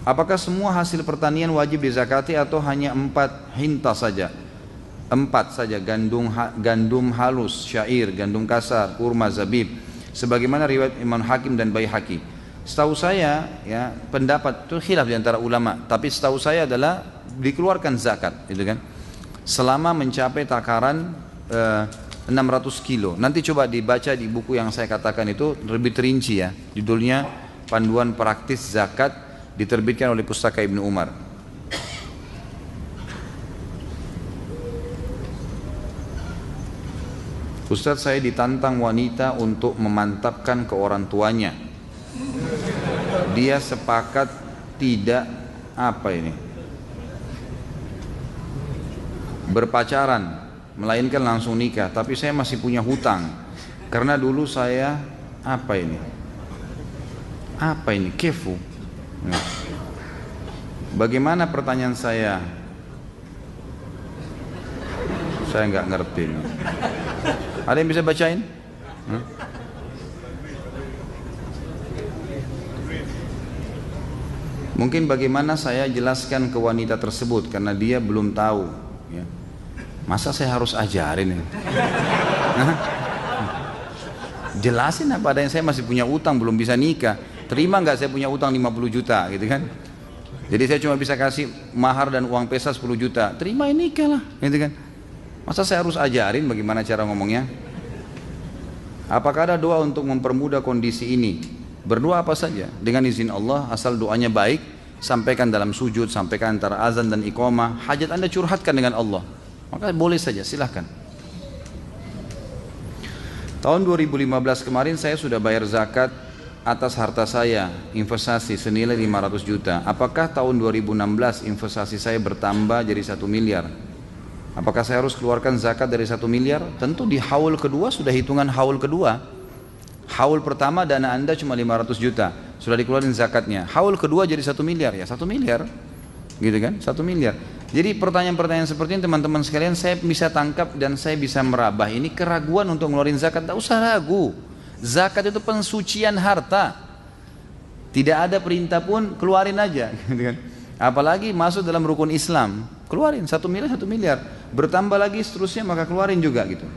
Apakah semua hasil pertanian wajib dizakati atau hanya 4 hinta saja? 4 saja, gandum halus, syair, gandum kasar, kurma, zabib. Sebagaimana riwayat Imam Hakim dan Baihaqi. Setahu saya ya, pendapat itu khilaf di antara ulama, tapi setahu saya adalah dikeluarkan zakat, gitu kan? Selama mencapai takaran 600 kilo. Nanti coba dibaca di buku yang saya katakan itu lebih terinci ya. Judulnya Panduan Praktis Zakat, diterbitkan oleh Pustaka Ibnu Umar. Ustadz, saya ditantang wanita untuk memantapkan ke orang tuanya. Dia sepakat tidak berpacaran, melainkan langsung nikah. Tapi saya masih punya hutang karena dulu saya kefu. Bagaimana pertanyaan saya? Saya nggak ngerti. Ada yang bisa bacain? Mungkin bagaimana saya jelaskan ke wanita tersebut karena dia belum tahu ya. Masa saya harus ajarin ya? Jelasin apa adanya, saya masih punya utang, belum bisa nikah. Terima nggak saya punya utang 50 juta gitu kan? Jadi saya cuma bisa kasih mahar dan uang pesta 10 juta. Terima ini nikah lah gitu kan? Masa saya harus ajarin bagaimana cara ngomongnya? Apakah ada doa untuk mempermudah kondisi ini? Berdoa apa saja dengan izin Allah, asal doanya baik, sampaikan dalam sujud, sampaikan antara azan dan iqamah. Hajat Anda curhatkan dengan Allah, maka boleh saja, silahkan. Tahun 2015 kemarin saya sudah bayar zakat atas harta saya, investasi senilai 500 juta. Apakah tahun 2016 investasi saya bertambah jadi 1 miliar? Apakah saya harus keluarkan zakat dari 1 miliar? Tentu di haul kedua sudah hitungan haul kedua. Haul pertama dana Anda cuma 500 juta, sudah dikeluarin zakatnya. Haul kedua jadi 1 miliar, ya 1 miliar, gitu kan? 1 miliar. Jadi pertanyaan-pertanyaan seperti ini teman-teman sekalian saya bisa tangkap dan saya bisa merabah. Ini keraguan untuk ngeluarin zakat, tak usah ragu. Zakat itu pensucian harta. Tidak ada perintah pun, keluarin aja, gitu kan? Apalagi masuk dalam rukun Islam, keluarin 1 miliar, 1 miliar. Bertambah lagi seterusnya maka keluarin juga gitu.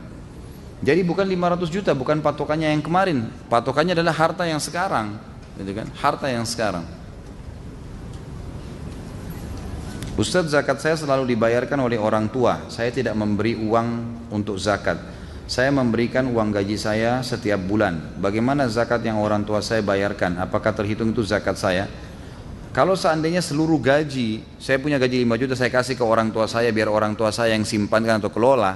Jadi bukan 500 juta, bukan patokannya yang kemarin. Patokannya adalah harta yang sekarang, gitu kan? Harta yang sekarang. Ustadz, zakat saya selalu dibayarkan oleh orang tua. Saya tidak memberi uang untuk zakat. Saya memberikan uang gaji saya setiap bulan. Bagaimana zakat yang orang tua saya bayarkan? Apakah terhitung itu zakat saya? Kalau seandainya seluruh gaji, saya punya gaji 5 juta, saya kasih ke orang tua saya biar orang tua saya yang simpankan atau kelola,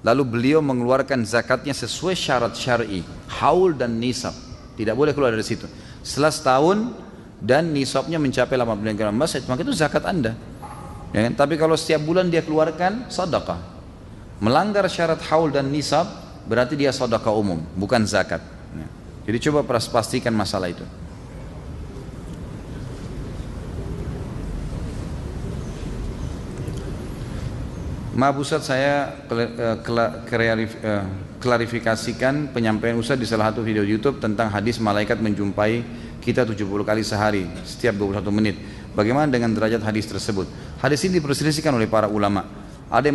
lalu beliau mengeluarkan zakatnya sesuai syarat syar'i, haul dan nisab, tidak boleh keluar dari situ. Setelah setahun dan nisabnya mencapai 80 gram emas, maka itu zakat Anda. Ya kan? Tapi kalau setiap bulan dia keluarkan sedekah, melanggar syarat haul dan nisab, berarti dia sedekah umum, bukan zakat. Ya. Jadi coba pastikan masalah itu. Maaf Ustaz, saya klarifikasikan penyampaian Ustaz di salah satu video YouTube tentang hadis malaikat menjumpai kita 70 kali sehari setiap 21 menit. Bagaimana dengan derajat hadis tersebut? Hadis ini diperselisihkan oleh para ulama. Ada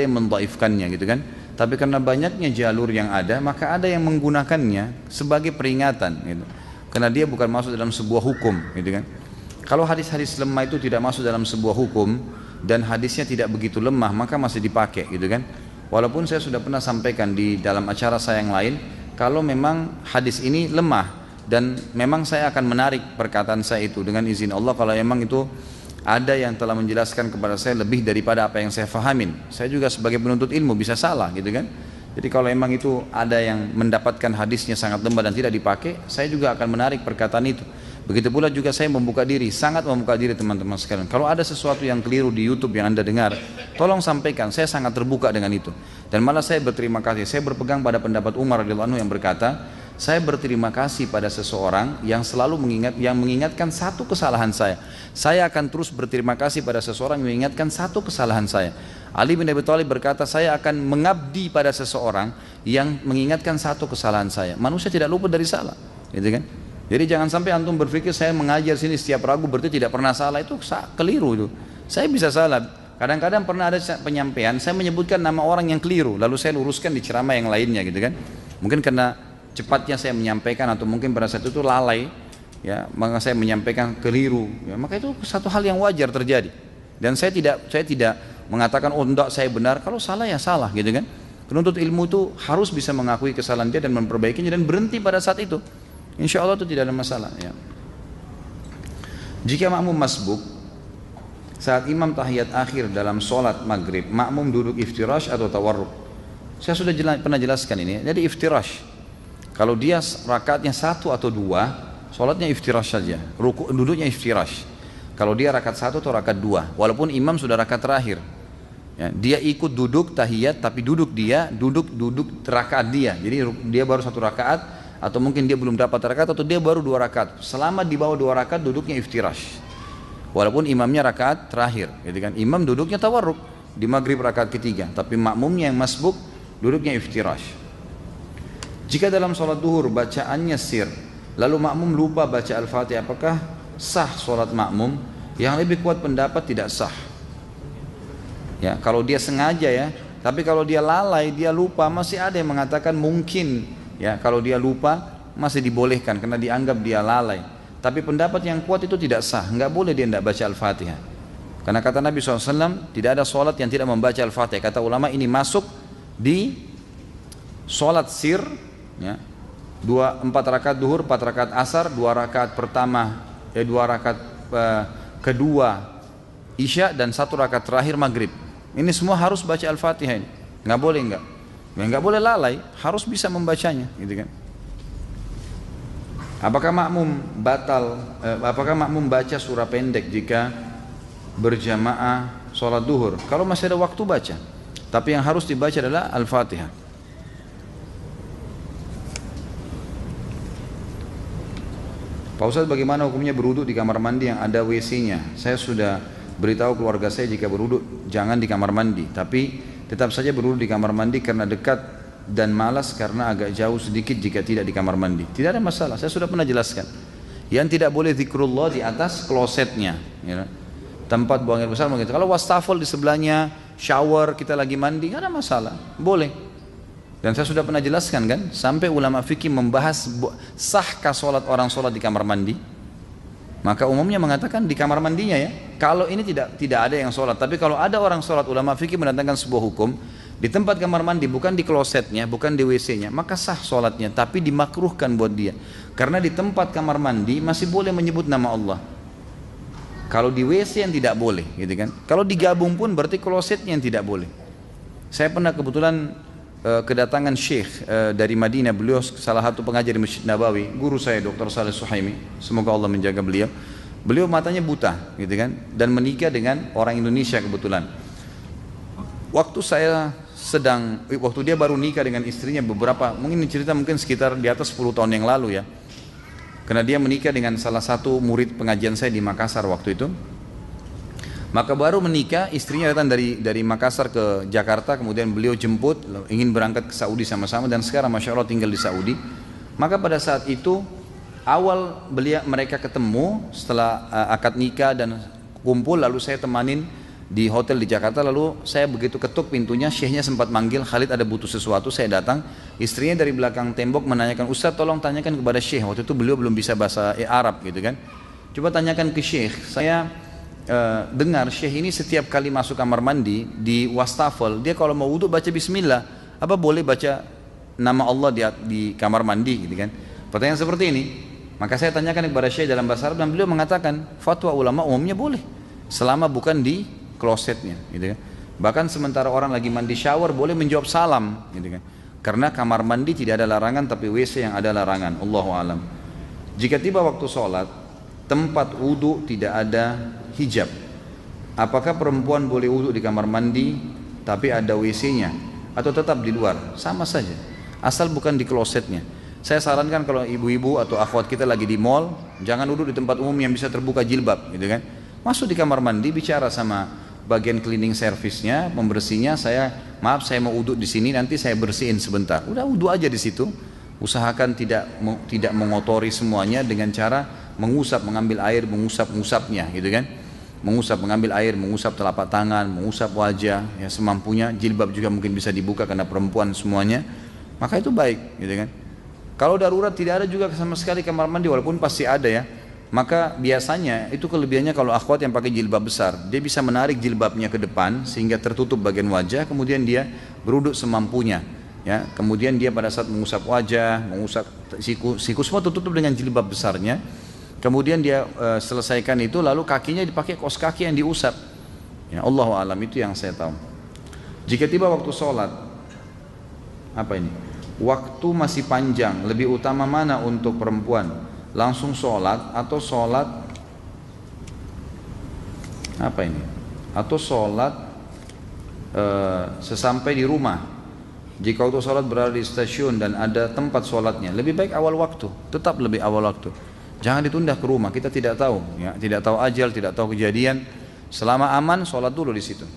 yang mendhaifkannya gitu kan. Tapi karena banyaknya jalur yang ada, maka ada yang menggunakannya sebagai peringatan gitu. Karena dia bukan masuk dalam sebuah hukum gitu kan. Kalau hadis-hadis lemah itu tidak masuk dalam sebuah hukum dan hadisnya tidak begitu lemah, maka masih dipakai gitu kan. Walaupun saya sudah pernah sampaikan di dalam acara saya yang lain, kalau memang hadis ini lemah dan memang saya akan menarik perkataan saya itu dengan izin Allah kalau memang itu ada yang telah menjelaskan kepada saya lebih daripada apa yang saya fahamin. Saya juga sebagai penuntut ilmu bisa salah gitu kan. Jadi kalau memang itu ada yang mendapatkan hadisnya sangat lemah dan tidak dipakai, saya juga akan menarik perkataan itu. Begitu pula juga saya membuka diri, sangat membuka diri teman-teman sekalian. Kalau ada sesuatu yang keliru di YouTube yang Anda dengar, tolong sampaikan, saya sangat terbuka dengan itu. Dan malah saya berterima kasih, saya berpegang pada pendapat Umar radhiyallahu anhu yang berkata, saya berterima kasih pada seseorang yang selalu mengingatkan satu kesalahan saya. Saya akan terus berterima kasih pada seseorang yang mengingatkan satu kesalahan saya. Ali bin Abi Thalib berkata, saya akan mengabdi pada seseorang yang mengingatkan satu kesalahan saya. Manusia tidak luput dari salah, gitu kan? Jadi jangan sampai antum berpikir saya mengajar sini setiap ragu berarti tidak pernah salah, itu keliru itu. Saya bisa salah. Kadang-kadang pernah ada penyampaian saya menyebutkan nama orang yang keliru, lalu saya luruskan di ceramah yang lainnya gitu kan. Mungkin karena cepatnya saya menyampaikan atau mungkin pada saat itu lalai, ya, maka saya menyampaikan keliru. Ya, maka itu satu hal yang wajar terjadi. Dan saya tidak mengatakan oh enggak saya benar, kalau salah ya salah gitu kan. Penuntut ilmu itu harus bisa mengakui kesalahan dia dan memperbaikinya dan berhenti pada saat itu. Insya Allah itu tidak ada masalah ya. Jika makmum masbuk saat imam tahiyat akhir dalam sholat maghrib, makmum duduk iftirash atau tawarruk. Saya sudah pernah jelaskan ini. Jadi iftirash, kalau dia rakaatnya 1 atau 2, sholatnya iftirash saja, duduknya iftirash. Kalau dia rakaat 1 atau rakaat 2, walaupun imam sudah rakaat terakhir ya, dia ikut duduk tahiyat tapi duduk rakaat dia. Jadi dia baru 1 rakaat atau mungkin dia belum dapat rakaat atau dia baru 2 rakaat. Selama di bawah 2 rakaat duduknya iftirash. Walaupun imamnya rakaat terakhir, gitu kan. Imam duduknya tawarruk di maghrib rakaat ketiga, tapi makmumnya yang masbuk duduknya iftirash. Jika dalam sholat duhur bacaannya sir, lalu makmum lupa baca Al-Fatihah, apakah sah sholat makmum? Yang lebih kuat pendapat tidak sah. Ya, kalau dia sengaja ya, tapi kalau dia lalai, dia lupa, masih ada yang mengatakan mungkin. Ya, kalau dia lupa masih dibolehkan karena dianggap dia lalai. Tapi pendapat yang kuat itu tidak sah, nggak boleh dia tidak baca Al-Fatihah. Karena kata Nabi SAW, tidak ada sholat yang tidak membaca Al-Fatihah. Kata ulama ini masuk di sholat sir, ya, 4 rakaat duhur, 4 rakaat asar, 2 rakaat pertama, 2 rakaat kedua isya dan 1 rakaat terakhir maghrib. Ini semua harus baca Al-Fatihah ini, nggak boleh nggak boleh lalai, harus bisa membacanya, gitu kan? Apakah makmum baca surah pendek jika berjamaah sholat duhur? Kalau masih ada waktu baca, tapi yang harus dibaca adalah Al-Fatihah. Pak Ustadz, bagaimana hukumnya berwudu di kamar mandi yang ada WC-nya? Saya sudah beritahu keluarga saya jika berwudu jangan di kamar mandi, tapi tetap saja berwudu di kamar mandi karena dekat dan malas karena agak jauh sedikit jika tidak di kamar mandi. Tidak ada masalah, saya sudah pernah jelaskan. Yang tidak boleh zikrullah di atas klosetnya, ya. Tempat buang air besar begitu. Kalau wastafel di sebelahnya, shower kita lagi mandi, tidak ada masalah, boleh. Dan saya sudah pernah jelaskan kan, sampai ulama fikih membahas sahkah orang sholat di kamar mandi. Maka umumnya mengatakan di kamar mandinya ya. Kalau ini tidak ada yang sholat, tapi kalau ada orang sholat, ulama fikih mendatangkan sebuah hukum di tempat kamar mandi, bukan di klosetnya, bukan di WC-nya, maka sah sholatnya, tapi dimakruhkan buat dia. Karena di tempat kamar mandi masih boleh menyebut nama Allah. Kalau di WC yang tidak boleh, gitu kan? Kalau digabung pun berarti klosetnya yang tidak boleh. Saya pernah kebetulan kedatangan syekh dari Madinah, beliau salah satu pengajar di Masjid Nabawi, guru saya Dr. Saleh Suhaimi, semoga Allah menjaga beliau. Beliau matanya buta, gitu kan, dan menikah dengan orang Indonesia kebetulan. Waktu dia baru nikah dengan istrinya mungkin cerita sekitar di atas 10 tahun yang lalu ya. Karena dia menikah dengan salah satu murid pengajian saya di Makassar waktu itu. Maka baru menikah, istrinya datang dari Makassar ke Jakarta, kemudian beliau jemput, ingin berangkat ke Saudi sama-sama, dan sekarang Masya Allah tinggal di Saudi. Maka pada saat itu, awal mereka ketemu setelah akad nikah dan kumpul, lalu saya temanin di hotel di Jakarta, lalu saya begitu ketuk pintunya, syekhnya sempat manggil, Khalid ada butuh sesuatu, saya datang, istrinya dari belakang tembok menanyakan, Ustaz tolong tanyakan kepada syekh, waktu itu beliau belum bisa bahasa Arab gitu kan, coba tanyakan ke syekh, saya dengar syekh ini setiap kali masuk kamar mandi di wastafel, dia kalau mau wudhu baca bismillah, apa boleh baca nama Allah di kamar mandi gitu kan, pertanyaan seperti ini. Maka saya tanyakan kepada syekh dalam bahasa Arab, dan beliau mengatakan fatwa ulama umumnya boleh selama bukan di klosetnya gitu kan. Bahkan sementara orang lagi mandi shower boleh menjawab salam gitu kan, karena kamar mandi tidak ada larangan, tapi WC yang ada larangan. Allahu alam. Jika tiba waktu sholat, tempat wudhu tidak ada hijab, apakah perempuan boleh wudhu di kamar mandi tapi ada WC-nya, atau tetap di luar? Sama saja, asal bukan di klosetnya. Saya sarankan kalau ibu-ibu atau akhwat kita lagi di mall, jangan duduk di tempat umum yang bisa terbuka jilbab gitu kan. Masuk di kamar mandi, bicara sama bagian cleaning service-nya, membersihnya, maaf saya mau wudhu di sini, nanti saya bersihin sebentar. Udah wudhu aja di situ. Usahakan tidak mengotori semuanya dengan cara mengusap, mengambil air, mengusapnya gitu kan. Mengambil air, mengusap telapak tangan, mengusap wajah, ya semampunya. Jilbab juga mungkin bisa dibuka karena perempuan semuanya. Maka itu baik gitu kan. Kalau darurat tidak ada juga sama sekali kamar mandi, walaupun pasti ada ya, maka biasanya itu kelebihannya kalau akhwat yang pakai jilbab besar, dia bisa menarik jilbabnya ke depan sehingga tertutup bagian wajah, kemudian dia beruduk semampunya ya, kemudian dia pada saat mengusap wajah, mengusap siku semua tertutup dengan jilbab besarnya, kemudian dia selesaikan itu, lalu kakinya dipakai kaos kaki yang diusap ya. Allahu alam, itu yang saya tahu. Jika tiba waktu sholat, apa ini? Waktu masih panjang, lebih utama mana untuk perempuan? Langsung sholat atau sholat apa ini? Atau sholat sesampai di rumah? Jika waktu sholat berada di stasiun dan ada tempat sholatnya, lebih baik awal waktu, tetap lebih awal waktu. Jangan ditunda ke rumah, kita tidak tahu, ya, tidak tahu ajal, tidak tahu kejadian. Selama aman, sholat dulu di situ.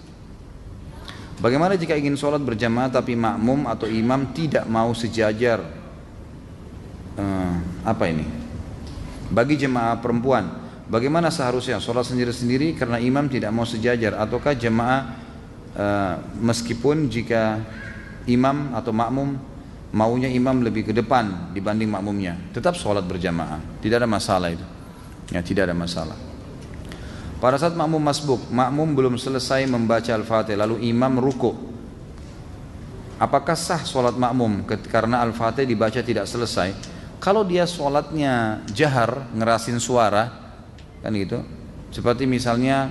Bagaimana jika ingin sholat berjamaah tapi makmum atau imam tidak mau sejajar? Apa ini? Bagi jemaah perempuan, bagaimana seharusnya sholat sendiri-sendiri karena imam tidak mau sejajar, ataukah jemaah meskipun jika imam atau makmum maunya imam lebih ke depan dibanding makmumnya, tetap sholat berjamaah, tidak ada masalah itu ya, tidak ada masalah. Pada saat makmum masbuk, makmum belum selesai membaca Al-Fatihah lalu imam ruku, apakah sah sholat makmum karena Al-Fatihah dibaca tidak selesai? Kalau dia sholatnya jahar, ngerasin suara kan gitu, seperti misalnya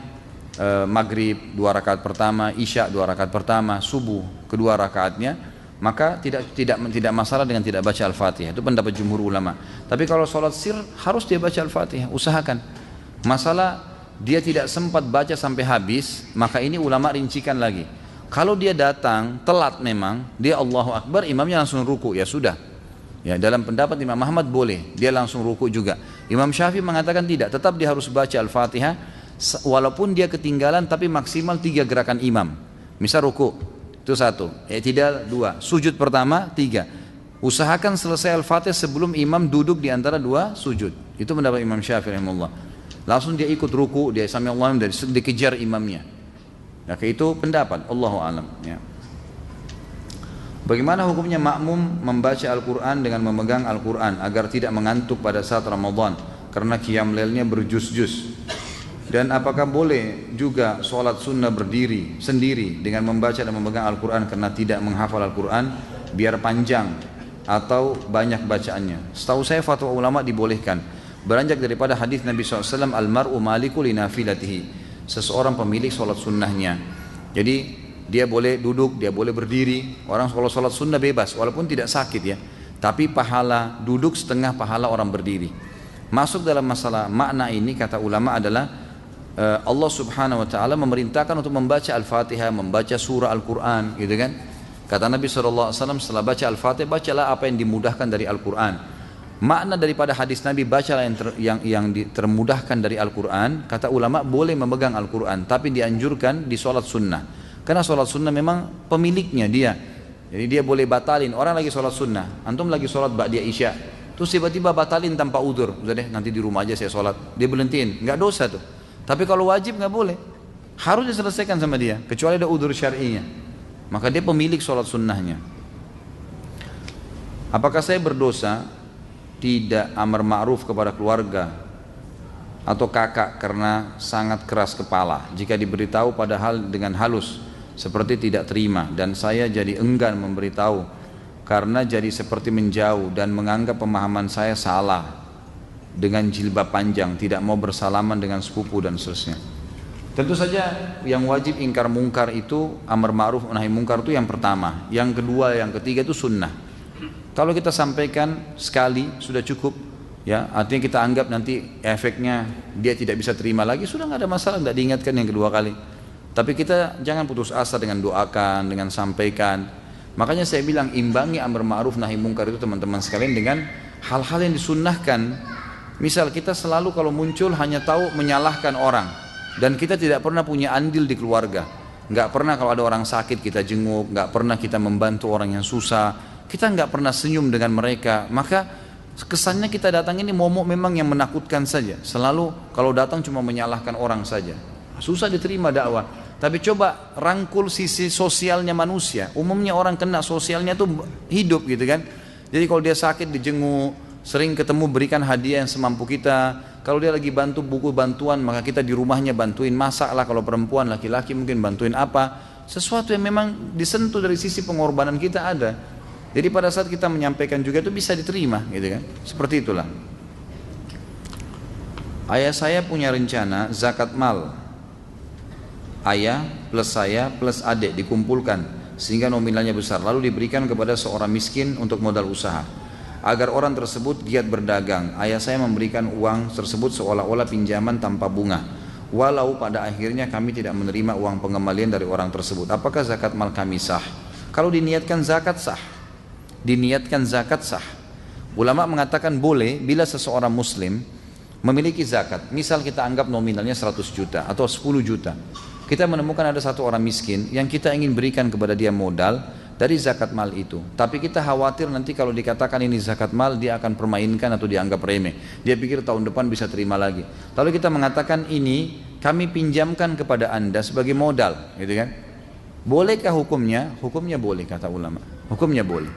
maghrib 2 rakaat pertama, isya 2 rakaat pertama, subuh kedua rakaatnya, maka tidak masalah dengan tidak baca Al-Fatihah. Itu pendapat jumhur ulama. Tapi kalau sholat sir harus dia baca Al-Fatihah, usahakan. Masalah dia tidak sempat baca sampai habis, maka ini ulama rincikan lagi. Kalau dia datang telat memang, dia Allahu Akbar, imamnya langsung ruku, ya sudah. Ya, dalam pendapat Imam Ahmad boleh, dia langsung ruku juga. Imam Syafi'i mengatakan tidak, tetap dia harus baca Al-Fatihah, walaupun dia ketinggalan, tapi maksimal 3 gerakan imam. Misal ruku, itu 1, tidak 2, sujud pertama 3. Usahakan selesai Al-Fatihah sebelum imam duduk di antara 2 sujud. Itu pendapat Imam Syafi'i rahimahullah. Langsung dia ikut ruku, dia sami Allahu liman, dikejar imamnya. Nah, itu pendapat Allahu alam ya. Bagaimana hukumnya makmum membaca Al-Quran dengan memegang Al-Quran agar tidak mengantuk pada saat Ramadan karena qiyam lailnya berjus-jus? Dan apakah boleh juga sholat sunnah berdiri sendiri dengan membaca dan memegang Al-Quran karena tidak menghafal Al-Quran biar panjang atau banyak bacaannya? Setahu saya fatwa ulama dibolehkan, beranjak daripada hadis Nabi SAW, al-mar'u maliku li nafilatihi, seseorang pemilik sholat sunnahnya. Jadi dia boleh duduk, dia boleh berdiri. Orang kalau sholat sunnah bebas, walaupun tidak sakit ya, tapi pahala duduk setengah pahala orang berdiri. Masuk dalam masalah makna ini, kata ulama adalah Allah subhanahu wa ta'ala memerintahkan untuk membaca Al-Fatihah, membaca surah Al-Quran gitu kan. Kata Nabi SAW, setelah baca Al-Fatihah, bacalah apa yang dimudahkan dari Al-Quran. Makna daripada hadis Nabi, bacalah yang termudahkan dari Al-Quran. Kata ulama boleh memegang Al-Quran, tapi dianjurkan di sholat sunnah. Karena sholat sunnah memang pemiliknya dia. Jadi dia boleh batalin. Orang lagi sholat sunnah, antum lagi sholat ba'diyah isya, terus tiba-tiba batalin tanpa udzur. Udah deh, nanti di rumah aja saya sholat. Dia berhentiin, nggak dosa tuh. Tapi kalau wajib nggak boleh, harus diselesaikan sama dia, kecuali ada udzur syar'inya. Maka dia pemilik sholat sunnahnya. Apakah saya berdosa tidak amar ma'ruf kepada keluarga atau kakak karena sangat keras kepala jika diberitahu padahal dengan halus seperti tidak terima, dan saya jadi enggan memberitahu karena jadi seperti menjauh dan menganggap pemahaman saya salah dengan jilbab panjang, tidak mau bersalaman dengan sepupu dan seterusnya. Tentu saja yang wajib ingkar mungkar itu, amar ma'ruf nahi mungkar itu yang pertama. Yang kedua, yang ketiga itu sunnah. Kalau kita sampaikan sekali sudah cukup, ya, artinya kita anggap nanti efeknya dia tidak bisa terima lagi, sudah nggak ada masalah, nggak diingatkan yang kedua kali. Tapi kita jangan putus asa dengan doakan, dengan sampaikan. Makanya saya bilang imbangi amar ma'ruf nahi mungkar itu teman-teman sekalian dengan hal-hal yang disunnahkan. Misal kita selalu kalau muncul hanya tahu menyalahkan orang, dan kita tidak pernah punya andil di keluarga. Nggak pernah kalau ada orang sakit kita jenguk, nggak pernah kita membantu orang yang susah. Kita nggak pernah senyum dengan mereka, maka kesannya kita datang ini momok memang yang menakutkan saja. Selalu kalau datang cuma menyalahkan orang saja, susah diterima dakwah. Tapi coba rangkul sisi sosialnya manusia. Umumnya orang kena sosialnya tuh hidup gitu kan. Jadi kalau dia sakit dijenguk, sering ketemu, berikan hadiah yang semampu kita. Kalau dia lagi bantu buku bantuan, maka kita di rumahnya bantuin masak lah. Kalau perempuan, laki-laki mungkin bantuin apa, sesuatu yang memang disentuh dari sisi pengorbanan kita ada. Jadi pada saat kita menyampaikan juga itu bisa diterima gitu kan. Seperti itulah. Ayah saya punya rencana zakat mal. Ayah plus saya plus adik dikumpulkan sehingga nominalnya besar, lalu diberikan kepada seorang miskin untuk modal usaha agar orang tersebut giat berdagang. Ayah saya memberikan uang tersebut seolah-olah pinjaman tanpa bunga, walau pada akhirnya kami tidak menerima uang pengembalian dari orang tersebut. Apakah zakat mal kami sah? Kalau diniatkan zakat sah. Diniatkan zakat sah. Ulama mengatakan boleh bila seseorang muslim memiliki zakat. Misal kita anggap nominalnya 100 juta atau 10 juta. Kita menemukan ada satu orang miskin yang kita ingin berikan kepada dia modal dari zakat mal itu. Tapi kita khawatir nanti kalau dikatakan ini zakat mal, dia akan permainkan atau dianggap remeh. Dia pikir tahun depan bisa terima lagi. Lalu kita mengatakan ini kami pinjamkan kepada anda sebagai modal, gitu kan? Bolehkah hukumnya? Hukumnya boleh kata ulama. Hukumnya boleh.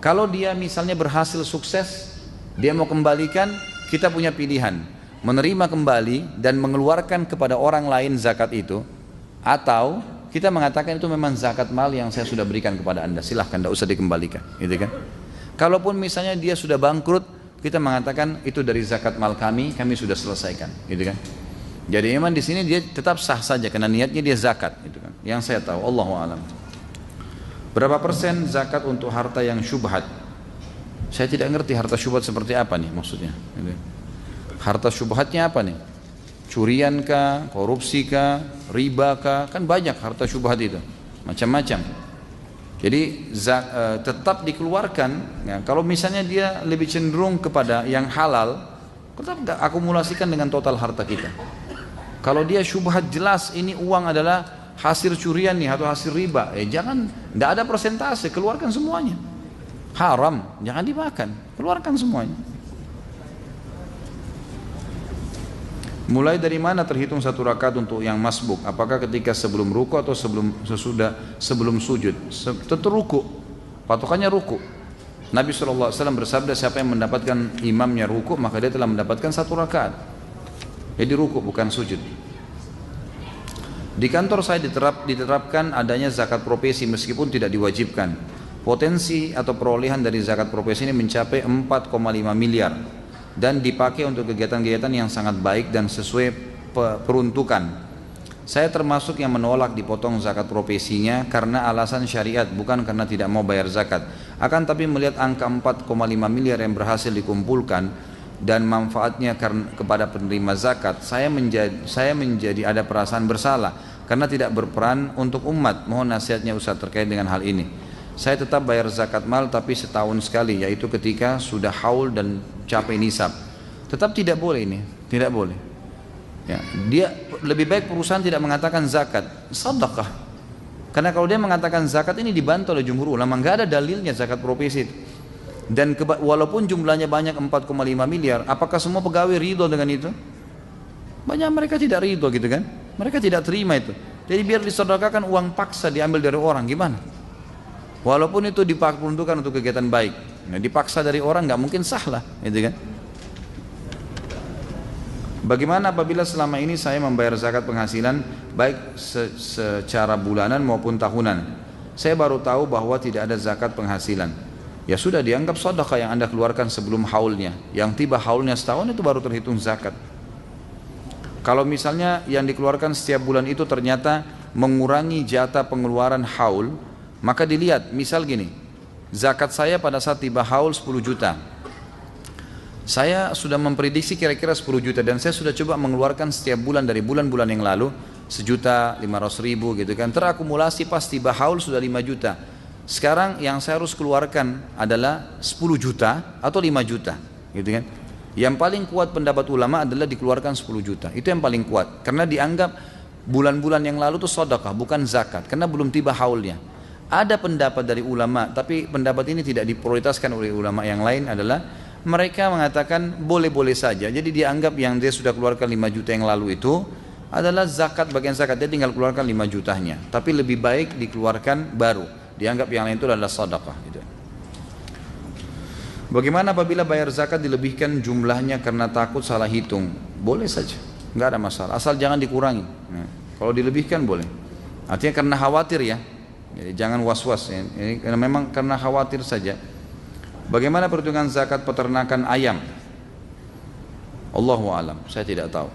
Kalau dia misalnya berhasil sukses, dia mau kembalikan, kita punya pilihan. Menerima kembali dan mengeluarkan kepada orang lain zakat itu, atau kita mengatakan itu memang zakat mal yang saya sudah berikan kepada anda, silahkan, tidak usah dikembalikan, gitu kan? Kalaupun misalnya dia sudah bangkrut, kita mengatakan itu dari zakat mal kami sudah selesaikan, gitu kan? Jadi memang di sini dia tetap sah saja karena niatnya dia zakat, gitu kan? Yang saya tahu, Allahu a'lam. Berapa persen zakat untuk harta yang syubhat? Saya tidak ngerti harta syubhat seperti apa nih maksudnya. Harta syubhatnya apa nih? Curian kah, korupsi kah, riba kah? Kan banyak harta syubhat itu, macam-macam. Jadi tetap dikeluarkan. Ya, kalau misalnya dia lebih cenderung kepada yang halal, tetap akumulasikan dengan total harta kita. Kalau dia syubhat jelas ini uang adalah hasil curian nih atau hasil riba, jangan, tidak ada persentase, keluarkan semuanya. Haram, jangan dimakan, keluarkan semuanya. Mulai dari mana terhitung satu rakaat untuk yang masbuk? Apakah ketika sebelum ruku atau sebelum sujud? Tentu ruku, patokannya ruku. Nabi SAW bersabda, siapa yang mendapatkan imamnya ruku maka dia telah mendapatkan satu rakaat. Jadi ruku bukan sujud. Di kantor saya diterapkan adanya zakat profesi meskipun tidak diwajibkan. Potensi atau perolehan dari zakat profesi ini mencapai 4,5 miliar dan dipakai untuk kegiatan-kegiatan yang sangat baik dan sesuai peruntukan. Saya termasuk yang menolak dipotong zakat profesinya karena alasan syariat, bukan karena tidak mau bayar zakat. Akan tapi melihat angka 4,5 miliar yang berhasil dikumpulkan dan manfaatnya kepada penerima zakat, saya menjadi ada perasaan bersalah karena tidak berperan untuk umat. Mohon nasihatnya Ustaz terkait dengan hal ini. saya tetap bayar zakat mal tapi setahun sekali, yaitu ketika sudah haul dan capai nisab. Tetap tidak boleh ini, tidak boleh. Ya, dia lebih baik perusahaan tidak mengatakan zakat, sedekah. Karena kalau dia mengatakan zakat ini dibantu oleh jumhur ulama, nggak ada dalilnya zakat profesi. Dan walaupun jumlahnya banyak 4,5 miliar, apakah semua pegawai ridho dengan itu? Banyak mereka tidak ridho gitu kan? Mereka tidak terima itu. Jadi biar disedekahkan, uang paksa diambil dari orang, gimana? Walaupun itu diperuntukkan untuk kegiatan baik, nah, dipaksa dari orang nggak mungkin sah lah, gitu kan? Bagaimana apabila selama ini saya membayar zakat penghasilan baik secara bulanan maupun tahunan? Saya baru tahu bahwa tidak ada zakat penghasilan. Ya sudah, dianggap sedekah yang Anda keluarkan sebelum haulnya. Yang tiba haulnya setahun itu baru terhitung zakat. Kalau misalnya yang dikeluarkan setiap bulan itu ternyata mengurangi jatah pengeluaran haul, maka dilihat, misal gini, zakat saya pada saat tiba haul 10 juta. Saya sudah memprediksi kira-kira 10 juta dan saya sudah coba mengeluarkan setiap bulan dari bulan-bulan yang lalu 1.500.000 gitu kan, terakumulasi pas tiba haul sudah 5 juta. Sekarang yang saya harus keluarkan adalah 10 juta atau 5 juta gitu kan. Yang paling kuat pendapat ulama adalah dikeluarkan 10 juta, itu yang paling kuat, karena dianggap bulan-bulan yang lalu itu sedekah bukan zakat, karena belum tiba haulnya. Ada pendapat dari ulama, tapi pendapat ini tidak diprioritaskan oleh ulama yang lain, adalah mereka mengatakan boleh-boleh saja. Jadi dianggap yang dia sudah keluarkan 5 juta yang lalu itu adalah zakat, bagian zakat, dia tinggal keluarkan 5 jutanya. Tapi lebih baik dikeluarkan baru, dianggap yang lain itu adalah sedekah gitu. Bagaimana apabila bayar zakat dilebihkan jumlahnya karena takut salah hitung? Boleh saja, nggak ada masalah, asal jangan dikurangi. Nah, kalau dilebihkan boleh, artinya karena khawatir ya. Jadi jangan was-was ya. Ini karena memang karena khawatir saja. Bagaimana perhitungan zakat peternakan ayam? Allahu alam, saya tidak tahu.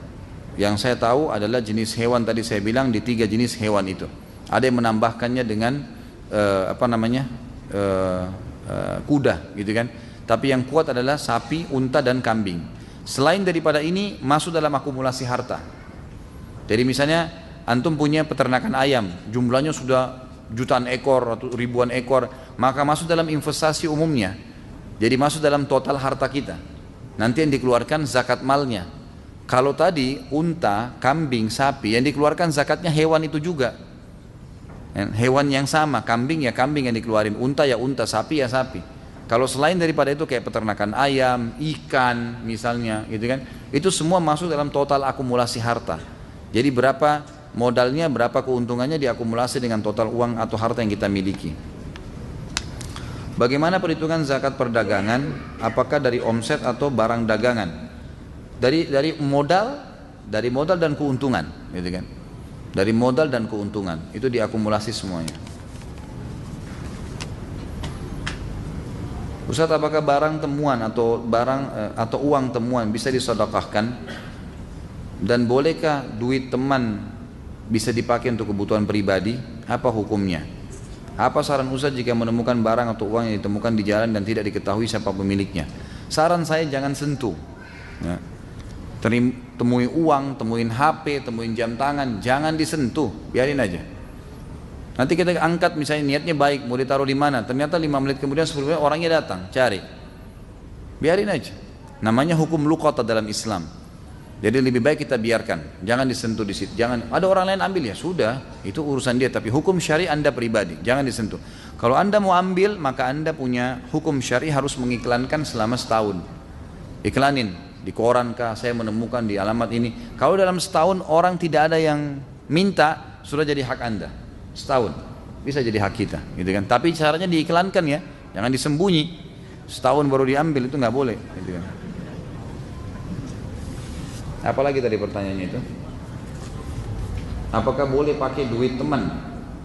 Yang saya tahu adalah jenis hewan, tadi saya bilang di 3 jenis hewan itu. Ada yang menambahkannya dengan kuda gitu kan. Tapi yang kuat adalah sapi, unta dan kambing. Selain daripada ini masuk dalam akumulasi harta. Jadi misalnya antum punya peternakan ayam, jumlahnya sudah jutaan ekor atau ribuan ekor, maka masuk dalam investasi umumnya. Jadi masuk dalam total harta kita. Nanti yang dikeluarkan zakat malnya. Kalau tadi unta, kambing, sapi, yang dikeluarkan zakatnya hewan itu juga. Hewan yang sama, kambing ya kambing yang dikeluarin, unta ya unta, sapi ya sapi. Kalau selain daripada itu kayak peternakan ayam, ikan misalnya gitu kan, itu semua masuk dalam total akumulasi harta. Jadi berapa modalnya, berapa keuntungannya diakumulasi dengan total uang atau harta yang kita miliki. Bagaimana perhitungan zakat perdagangan? Apakah dari omset atau barang dagangan? Dari modal dan keuntungan, gitu kan? Dari modal dan keuntungan itu diakumulasi semuanya. Ustaz, apakah barang temuan atau uang temuan bisa disedekahkan? Dan bolehkah duit teman bisa dipakai untuk kebutuhan pribadi? Apa hukumnya? Apa saran Ustaz jika menemukan barang atau uang yang ditemukan di jalan dan tidak diketahui siapa pemiliknya? Saran saya jangan sentuh. Ya. Temui uang, temuin HP, temuin jam tangan, jangan disentuh, biarin aja. Nanti kita angkat misalnya niatnya baik, mau ditaruh di mana, ternyata 5 menit kemudian 10 menit orangnya datang, cari. Biarin aja. Namanya hukum luqata dalam Islam. Jadi lebih baik kita biarkan, jangan disentuh di situ. Jangan ada orang lain ambil, ya sudah, itu urusan dia, tapi hukum syari Anda pribadi, jangan disentuh. Kalau Anda mau ambil, maka Anda punya hukum syari harus mengiklankan selama setahun. Iklanin di koran kah, saya menemukan di alamat ini. Kalau dalam setahun orang tidak ada yang minta, sudah jadi hak Anda. Setahun bisa jadi hak kita, gitu kan? Tapi caranya diiklankan ya, jangan disembunyi. Setahun baru diambil, itu nggak boleh, gitu kan? Apalagi tadi pertanyaannya itu? Apakah boleh pakai duit teman?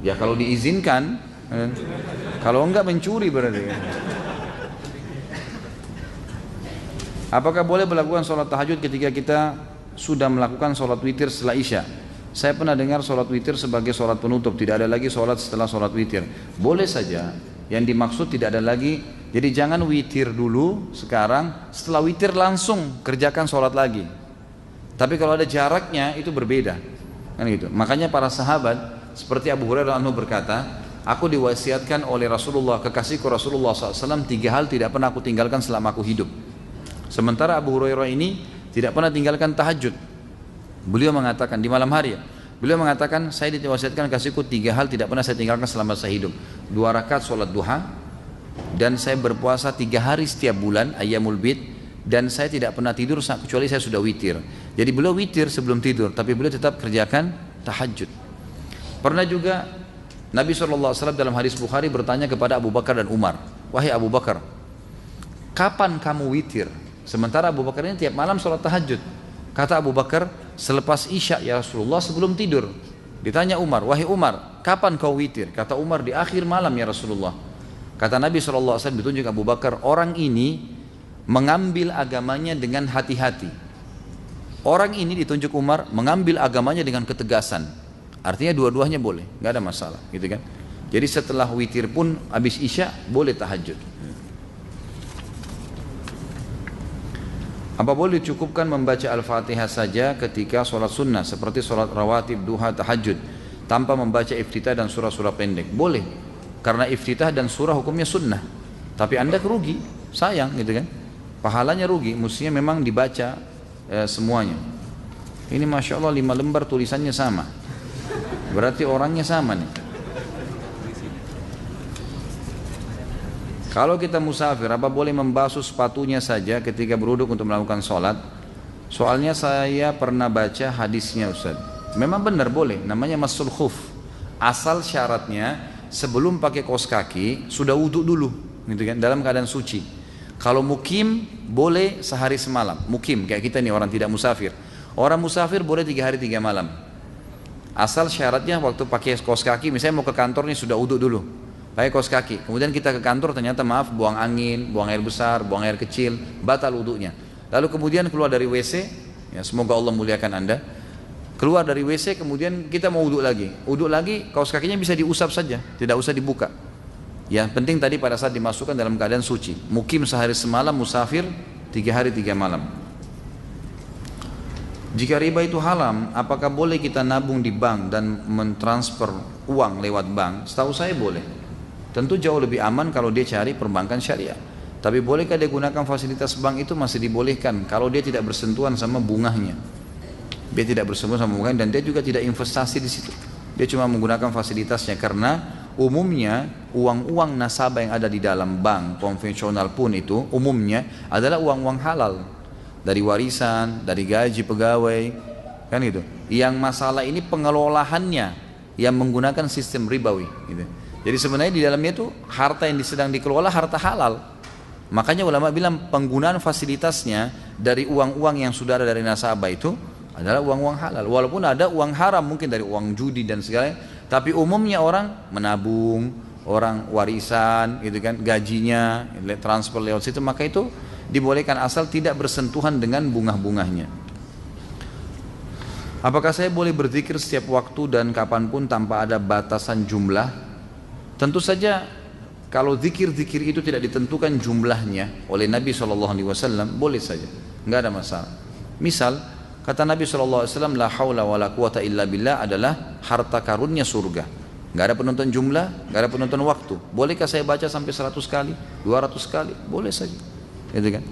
Ya kalau diizinkan, kalau enggak mencuri berarti. Apakah boleh melakukan sholat tahajud ketika kita sudah melakukan sholat witir setelah isya? Saya pernah dengar sholat witir sebagai sholat penutup, tidak ada lagi sholat setelah sholat witir. Boleh saja, yang dimaksud tidak ada lagi. Jadi jangan witir dulu sekarang, setelah witir langsung kerjakan sholat lagi. Tapi kalau ada jaraknya itu berbeda, kan gitu. Makanya para sahabat seperti Abu Hurairah anhu berkata, aku diwasiatkan oleh Rasulullah, kekasihku Rasulullah SAW, 3 hal tidak pernah aku tinggalkan selama aku hidup. Sementara Abu Hurairah ini tidak pernah tinggalkan tahajud. Beliau mengatakan di malam hari ya, beliau mengatakan saya diwasiatkan kasihku 3 hal tidak pernah saya tinggalkan selama saya hidup. 2 rakaat sholat duha, dan saya berpuasa 3 hari setiap bulan, ayyamul bid, dan saya tidak pernah tidur kecuali saya sudah witir. Jadi beliau witir sebelum tidur, tapi beliau tetap kerjakan tahajud. Pernah juga Nabi SAW dalam hadis Bukhari bertanya kepada Abu Bakar dan Umar, wahai Abu Bakar, kapan kamu witir? Sementara Abu Bakar ini tiap malam sholat tahajud. Kata Abu Bakar, selepas Isya ya Rasulullah, sebelum tidur. Ditanya Umar, wahai Umar, kapan kau witir? Kata Umar, di akhir malam ya Rasulullah. Kata Nabi SAW ditunjuk Abu Bakar, orang ini mengambil agamanya dengan hati-hati. Orang ini ditunjuk Umar mengambil agamanya dengan ketegasan. Artinya dua-duanya boleh, nggak ada masalah, gitu kan? Jadi setelah witir pun habis Isya boleh tahajud. Apa boleh cukupkan membaca Al-Fatihah saja ketika sholat sunnah seperti sholat rawatib, duha, tahajud tanpa membaca iftitah dan surah-surah pendek? Boleh, karena iftitah dan surah hukumnya sunnah. Tapi anda kerugi, sayang gitu kan? Pahalanya rugi, mestinya memang dibaca semuanya. Ini Masya Allah 5 lembar tulisannya sama, berarti orangnya sama nih. Kalau kita musafir, apa boleh membasuh sepatunya saja ketika beruduk untuk melakukan sholat? Soalnya saya pernah baca hadisnya Ustaz. Memang benar boleh, namanya masul khuf. Asal syaratnya sebelum pakai kaos kaki sudah wudhu dulu, gitu kan? Dalam keadaan suci. Kalau mukim boleh sehari semalam. Mukim kayak kita nih orang tidak musafir. Orang musafir boleh 3 hari 3 malam. Asal syaratnya waktu pakai kaos kaki, misalnya mau ke kantor nih sudah wudhu dulu, pakai kaos kaki, kemudian kita ke kantor ternyata maaf buang angin, buang air besar, buang air kecil, batal wudunya. Lalu kemudian keluar dari WC, ya semoga Allah muliakan anda, keluar dari WC kemudian kita mau wudhu lagi, kaos kakinya bisa diusap saja, tidak usah dibuka. Yang penting tadi pada saat dimasukkan dalam keadaan suci. Mukim sehari semalam, musafir 3 hari 3 malam. Jika riba itu haram, apakah boleh kita nabung di bank dan mentransfer uang lewat bank? Setahu saya boleh. Tentu jauh lebih aman kalau dia cari perbankan syariah. Tapi bolehkah dia gunakan fasilitas bank? Itu masih dibolehkan kalau dia tidak bersentuhan sama bunganya. Dia tidak bersentuhan sama bunganya dan dia juga tidak investasi di situ. Dia cuma menggunakan fasilitasnya, karena umumnya uang-uang nasabah yang ada di dalam bank konvensional pun itu umumnya adalah uang-uang halal. Dari warisan, dari gaji pegawai, kan gitu. Yang masalah ini pengelolaannya yang menggunakan sistem ribawi gitu. Jadi sebenarnya di dalamnya itu harta yang sedang dikelola harta halal. Makanya ulama bilang penggunaan fasilitasnya dari uang-uang yang sudah ada dari nasabah itu adalah uang-uang halal. Walaupun ada uang haram mungkin dari uang judi dan segala, tapi umumnya orang menabung, orang warisan gitu kan, gajinya transfer lewat situ, maka itu dibolehkan asal tidak bersentuhan dengan bunga-bunganya. Apakah saya boleh berzikir setiap waktu dan kapanpun tanpa ada batasan jumlah? Tentu saja kalau zikir-zikir itu tidak ditentukan jumlahnya oleh Nabi SAW, boleh saja, nggak ada masalah. Misal kata Nabi SAW, la haula wa la quwata illa billah adalah harta karunnya surga. Nggak ada penentuan jumlah, nggak ada penentuan waktu. Bolehkah saya baca sampai 100 kali, 200 kali? Boleh saja, gitu kan?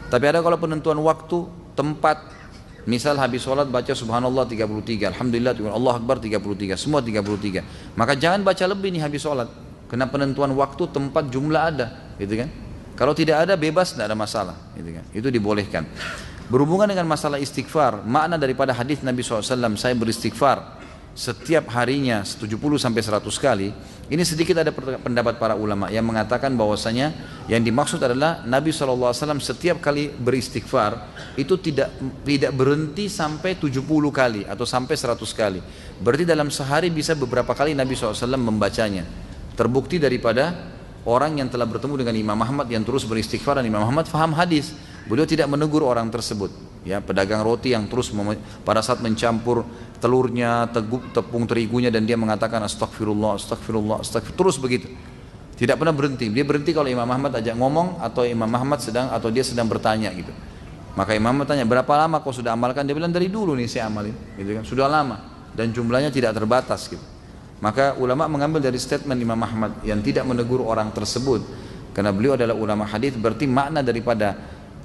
Tapi ada kalau penentuan waktu, tempat, misal habis sholat baca subhanallah 33, alhamdulillah, Allah akbar 33, semua 33. Maka jangan baca lebih nih habis sholat, kena penentuan waktu, tempat, jumlah ada, gitu kan? Kalau tidak ada bebas, tidak ada masalah, gitu kan? Itu dibolehkan. Berhubungan dengan masalah istighfar, makna daripada hadis Nabi SAW, saya beristighfar setiap harinya 70 sampai 100 kali. Ini sedikit ada pendapat para ulama yang mengatakan bahwasanya yang dimaksud adalah Nabi SAW setiap kali beristighfar itu tidak berhenti sampai 70 kali atau sampai 100 kali. Berarti dalam sehari bisa beberapa kali Nabi SAW membacanya. Terbukti daripada orang yang telah bertemu dengan Imam Ahmad yang terus beristighfar, dan Imam Ahmad faham hadis. Beliau tidak menegur orang tersebut, ya, pedagang roti yang terus pada saat mencampur telurnya, tepung terigunya, dan dia mengatakan astagfirullah, astagfirullah, astagfirullah, terus begitu. Tidak pernah berhenti. Dia berhenti kalau Imam Ahmad ajak ngomong atau Imam Ahmad atau dia sedang bertanya gitu. Maka Imam Ahmad tanya, berapa lama kau sudah amalkan? Dia bilang dari dulu nih saya amalin, gitu kan. Sudah lama dan jumlahnya tidak terbatas gitu. Maka ulama mengambil dari statement Imam Ahmad yang tidak menegur orang tersebut, karena beliau adalah ulama hadis, berarti makna daripada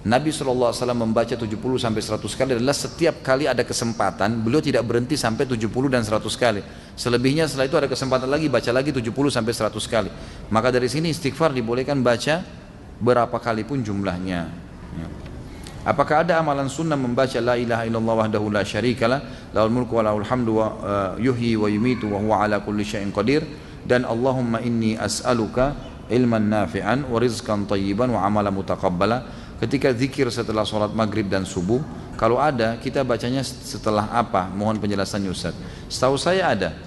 Nabi SAW membaca 70 sampai 100 kali adalah setiap kali ada kesempatan beliau tidak berhenti sampai 70 dan 100 kali. Selebihnya setelah itu ada kesempatan lagi baca lagi 70 sampai 100 kali. Maka dari sini istighfar dibolehkan baca berapa kali pun jumlahnya. Ya. Apakah ada amalan sunnah membaca la ilaha illallah wahdahu la syarikalah lahul mulku wa lahul hamdu wa yuhyi wa yumitu wa huwa ala kulli syai'in qadir, dan Allahumma inni as'aluka ilman nafi'an wa rizqan tayyiban wa amalan mutaqabbala ketika zikir setelah sholat maghrib dan subuh? Kalau ada, kita bacanya setelah apa? Mohon penjelasannya Ustaz. Setahu saya ada,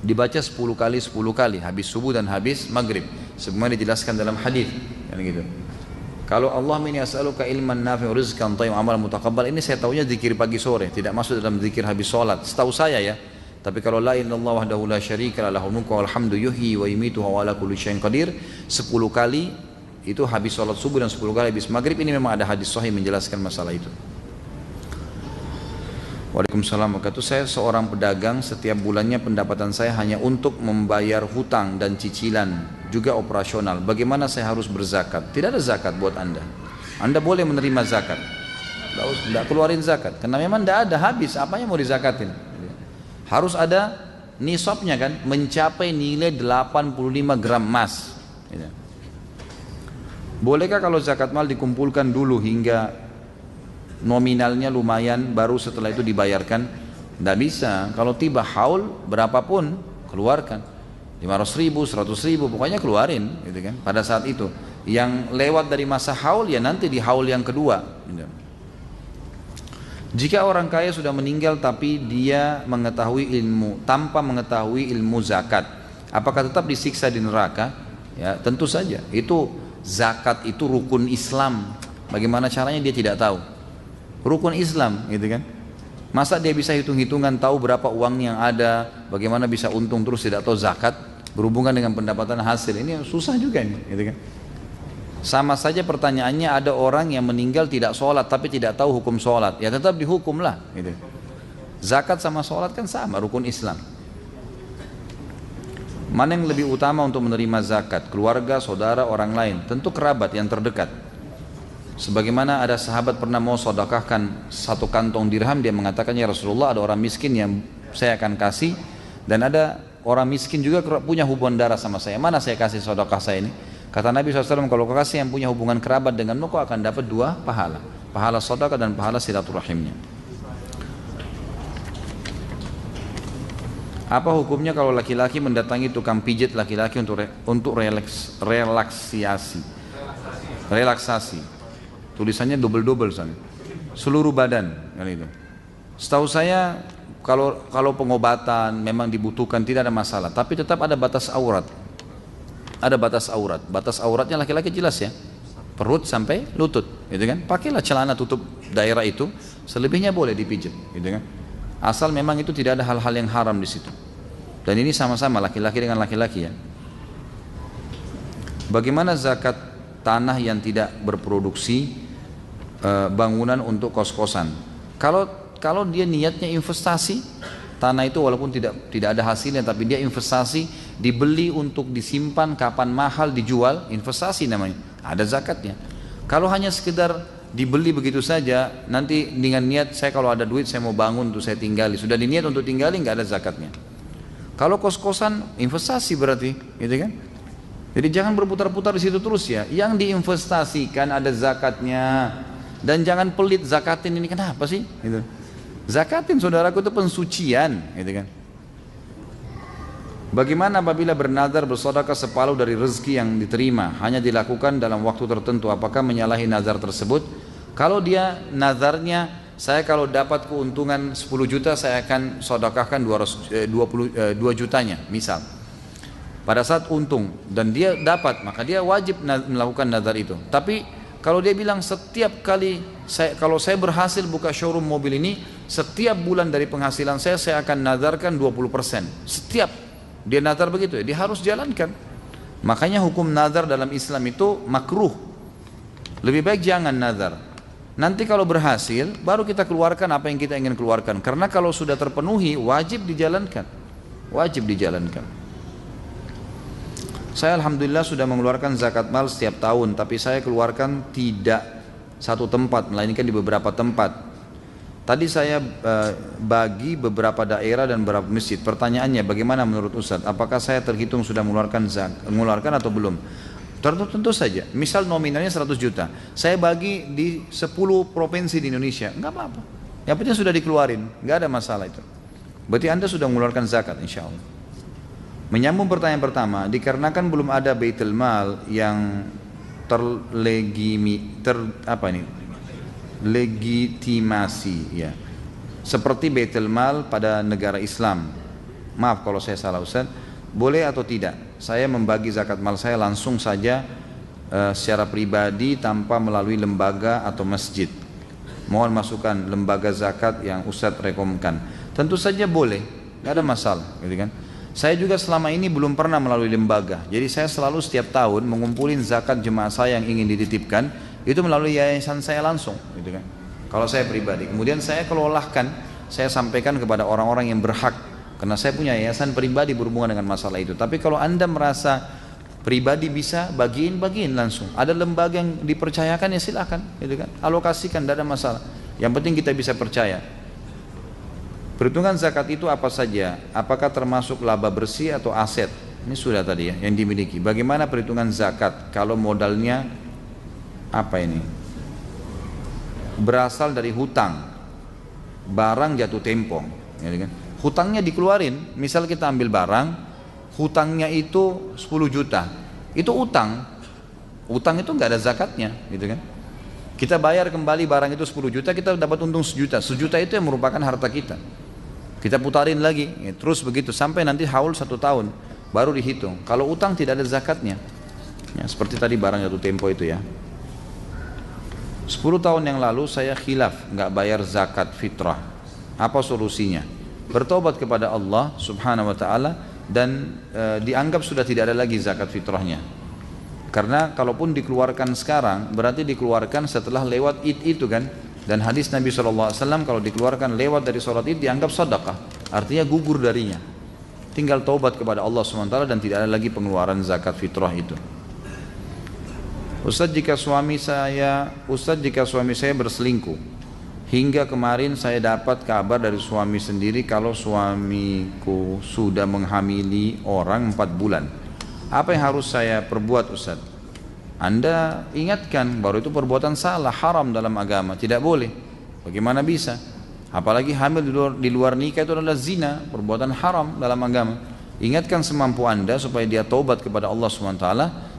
dibaca 10 kali 10 kali habis subuh dan habis maghrib, sebagaimana dijelaskan dalam hadis kan gitu. Kalau Allah min yas'aluka ilman nafi' rizqan thayyib amal mutaqabbal, ini saya tahunya zikir pagi sore, tidak masuk dalam zikir habis sholat setahu saya ya. Tapi kalau la ilaha illallah wahdahu la syarika lahul mulku wal hamdu yuhyi wa yumitu wa ala kulli syai'in qadir 10 kali itu habis sholat subuh dan 10 kali habis maghrib, ini memang ada hadis sahih menjelaskan masalah itu. Waalaikumsalam wabarakatuh. Saya seorang pedagang, setiap bulannya pendapatan saya hanya untuk membayar hutang dan cicilan, juga operasional. Bagaimana saya harus berzakat? Tidak ada zakat buat Anda. Anda boleh menerima zakat, tidak keluarin zakat, karena memang tidak ada, habis, apanya mau dizakatin? Harus ada nisabnya kan, mencapai nilai 85 gram emas. Bolehkah kalau zakat mal dikumpulkan dulu hingga nominalnya lumayan baru setelah itu dibayarkan? Tidak bisa. Kalau tiba haul berapapun keluarkan, 500.000, 100.000, pokoknya keluarin gitu kan. Pada saat itu yang lewat dari masa haul ya nanti di haul yang kedua gitu. Jika orang kaya sudah meninggal tapi dia mengetahui ilmu tanpa mengetahui ilmu zakat, apakah tetap disiksa di neraka? Ya tentu saja, itu zakat itu rukun Islam. Bagaimana caranya dia tidak tahu? Rukun Islam gitu kan. Masa dia bisa hitung-hitungan tahu berapa uang yang ada, bagaimana bisa untung terus tidak tahu zakat berhubungan dengan pendapatan hasil? Ini susah juga nih gitu kan. Sama saja pertanyaannya, ada orang yang meninggal tidak sholat tapi tidak tahu hukum sholat, ya tetap dihukum lah gitu. Zakat sama sholat kan sama, rukun Islam. Mana yang lebih utama untuk menerima zakat? Keluarga, saudara, orang lain? Tentu kerabat yang terdekat. Sebagaimana ada sahabat pernah mau sedekahkan 1 kantong dirham, dia mengatakan, ya Rasulullah, ada orang miskin yang saya akan kasih, dan ada orang miskin juga punya hubungan darah sama saya, mana saya kasih sedekah saya ini? Kata Nabi SAW, kalau kau kasih yang punya hubungan kerabat denganmu, kau akan dapat 2 pahala, pahala sedekah dan pahala silaturahimnya. Apa hukumnya kalau laki-laki mendatangi tukang pijit laki-laki untuk relaksasi? Tulisannya double sana, seluruh badan kan itu. Setahu saya kalau pengobatan memang dibutuhkan tidak ada masalah, tapi tetap ada batas aurat. Ada batas aurat. Batas auratnya laki-laki jelas ya, perut sampai lutut, gitu kan. Pakailah celana tutup daerah itu, selebihnya boleh dipijit, gitu kan. Asal memang itu tidak ada hal-hal yang haram di situ. Dan ini sama-sama laki-laki dengan laki-laki ya. Bagaimana zakat tanah yang tidak berproduksi bangunan untuk kos-kosan? Kalau dia niatnya investasi, tanah itu walaupun tidak ada hasilnya tapi dia investasi, dibeli untuk disimpan, kapan mahal dijual, investasi namanya, ada zakatnya. Kalau hanya sekedar dibeli begitu saja, nanti dengan niat saya kalau ada duit saya mau bangun untuk saya tinggali, sudah diniat untuk tinggali, nggak ada zakatnya. Kalau kos-kosan investasi berarti, gitu kan? Jadi jangan berputar-putar di situ terus ya. Yang diinvestasikan ada zakatnya, dan jangan pelit zakatin ini, kenapa sih? Gitu. Zakatin saudaraku, itu pensucian, gitu kan? Bagaimana apabila bernazar bersedekah separuh dari rezeki yang diterima, hanya dilakukan dalam waktu tertentu, apakah menyalahi nazar tersebut? Kalau dia nazarnya, saya kalau dapat keuntungan 10 juta saya akan sedekahkan 2 jutanya misal. Pada saat untung dan dia dapat, maka dia wajib melakukan nazar itu. Tapi kalau dia bilang setiap kali kalau saya berhasil buka showroom mobil ini, setiap bulan dari penghasilan saya akan nazarkan 20%. Setiap dia nazar begitu ya, dia harus jalankan. Makanya hukum nazar dalam Islam itu makruh. Lebih baik jangan nazar. Nanti kalau berhasil baru kita keluarkan apa yang kita ingin keluarkan. Karena kalau sudah terpenuhi wajib dijalankan. wajib dijalankan. Saya alhamdulillah sudah mengeluarkan zakat mal setiap tahun, tapi saya keluarkan tidak satu tempat, melainkan di beberapa tempat. Tadi saya bagi beberapa daerah dan beberapa masjid. Pertanyaannya, bagaimana menurut Ustadz? Apakah saya terhitung sudah mengeluarkan atau belum? Tentu saja. Misal nominalnya 100 juta. Saya bagi di 10 provinsi di Indonesia. Enggak apa-apa. Yang penting sudah dikeluarin. Enggak ada masalah itu. Berarti Anda sudah mengeluarkan zakat insya Allah. Menyambung pertanyaan pertama, dikarenakan belum ada baitul mal yang legitimasi ya, seperti baitul mal pada negara Islam. Maaf kalau saya salah Ustaz, boleh atau tidak saya membagi zakat mal saya langsung saja secara pribadi tanpa melalui lembaga atau masjid? Mohon masukan lembaga zakat yang Ustaz rekomendasikan. Tentu saja boleh, nggak ada masalah gitu kan. Saya juga selama ini belum pernah melalui lembaga, jadi saya selalu setiap tahun mengumpulin zakat jemaah saya yang ingin dititipkan itu melalui yayasan saya langsung gitu kan. Kalau saya pribadi, kemudian saya kelolahkan, saya sampaikan kepada orang-orang yang berhak, karena saya punya yayasan pribadi berhubungan dengan masalah itu. Tapi kalau Anda merasa pribadi bisa bagiin langsung, ada lembaga yang dipercayakan ya silakan gitu kan, alokasikan, tidak ada masalah. Yang penting kita bisa percaya. Perhitungan zakat itu apa saja? Apakah termasuk laba bersih atau aset? Ini sudah tadi ya yang dimiliki. Bagaimana perhitungan zakat kalau modalnya apa ini? Berasal dari hutang, barang jatuh tempo, ya kan? Hutangnya dikeluarin. Misal kita ambil barang, hutangnya itu 10 juta, itu utang. Utang itu nggak ada zakatnya, gitu kan? Kita bayar kembali barang itu 10 juta, kita dapat untung 1 juta. 1 juta itu yang merupakan harta kita. Kita putarin lagi, ya, terus begitu sampai nanti haul 1 tahun baru dihitung. Kalau utang tidak ada zakatnya, ya, seperti tadi barang jatuh tempo itu ya. 10 tahun yang lalu saya khilaf nggak bayar zakat fitrah. Apa solusinya? Bertobat kepada Allah Subhanahu Wa Taala dan dianggap sudah tidak ada lagi zakat fitrahnya. Karena kalaupun dikeluarkan sekarang berarti dikeluarkan setelah lewat Id itu kan. Dan hadis Nabi SAW kalau dikeluarkan lewat dari sholat Id dianggap sedekah, artinya gugur darinya. Tinggal taubat kepada Allah SWT dan tidak ada lagi pengeluaran zakat fitrah itu. Ustaz, jika suami saya berselingkuh, hingga kemarin saya dapat kabar dari suami sendiri kalau suamiku sudah menghamili orang 4 bulan. Apa yang harus saya perbuat Ustaz? Anda ingatkan baru itu perbuatan salah, haram dalam agama, tidak boleh. Bagaimana bisa? Apalagi hamil di luar nikah itu adalah zina, perbuatan haram dalam agama. Ingatkan semampu Anda supaya dia taubat kepada Allah SWT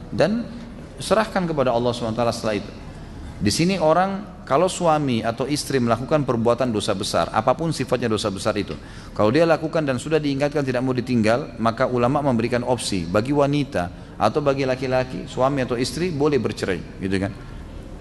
dan serahkan kepada Allah SWT setelah itu. Di sini orang kalau suami atau istri melakukan perbuatan dosa besar, apapun sifatnya dosa besar itu, kalau dia lakukan dan sudah diingatkan tidak mau ditinggal, maka ulama memberikan opsi bagi wanita atau bagi laki-laki, suami atau istri boleh bercerai, gitu kan?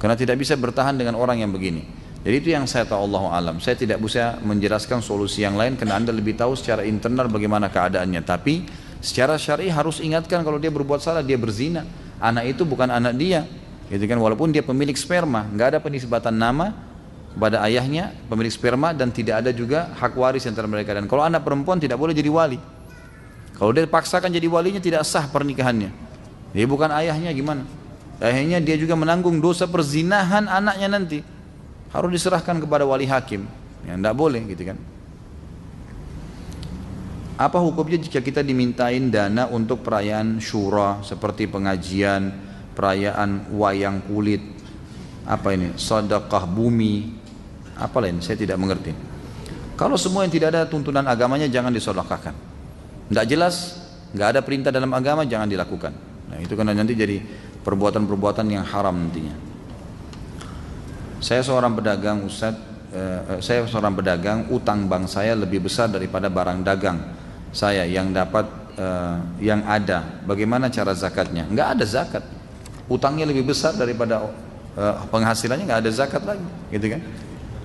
Karena tidak bisa bertahan dengan orang yang begini. Jadi itu yang saya tahu, Allahu alam. Saya tidak bisa menjelaskan solusi yang lain karena Anda lebih tahu secara internal bagaimana keadaannya. Tapi secara syar'i harus ingatkan kalau dia berbuat salah, dia berzina. Anak itu bukan anak dia. Gitu kan, walaupun dia pemilik sperma, nggak ada penisbatan nama pada ayahnya pemilik sperma dan tidak ada juga hak waris antara mereka. Dan kalau anak perempuan tidak boleh jadi wali. Kalau dia paksakan jadi walinya tidak sah pernikahannya. Dia bukan ayahnya, gimana? Ayahnya dia juga menanggung dosa perzinahan anaknya nanti. Harus diserahkan kepada wali hakim. Ya, nggak boleh gitu kan. Apa hukumnya jika kita dimintain dana untuk perayaan syura seperti pengajian, perayaan wayang kulit, apa ini, sedekah bumi, apa lain, saya tidak mengerti. Kalau semua yang tidak ada tuntunan agamanya jangan disedekahkan. Tidak jelas, nggak ada perintah dalam agama, jangan dilakukan. Nah itu karena nanti jadi perbuatan-perbuatan yang haram nantinya. Saya seorang pedagang utang bank saya lebih besar daripada barang dagang saya yang yang ada. Bagaimana cara zakatnya? Nggak ada zakat. Utangnya lebih besar daripada penghasilannya, nggak ada zakat lagi, gitu kan?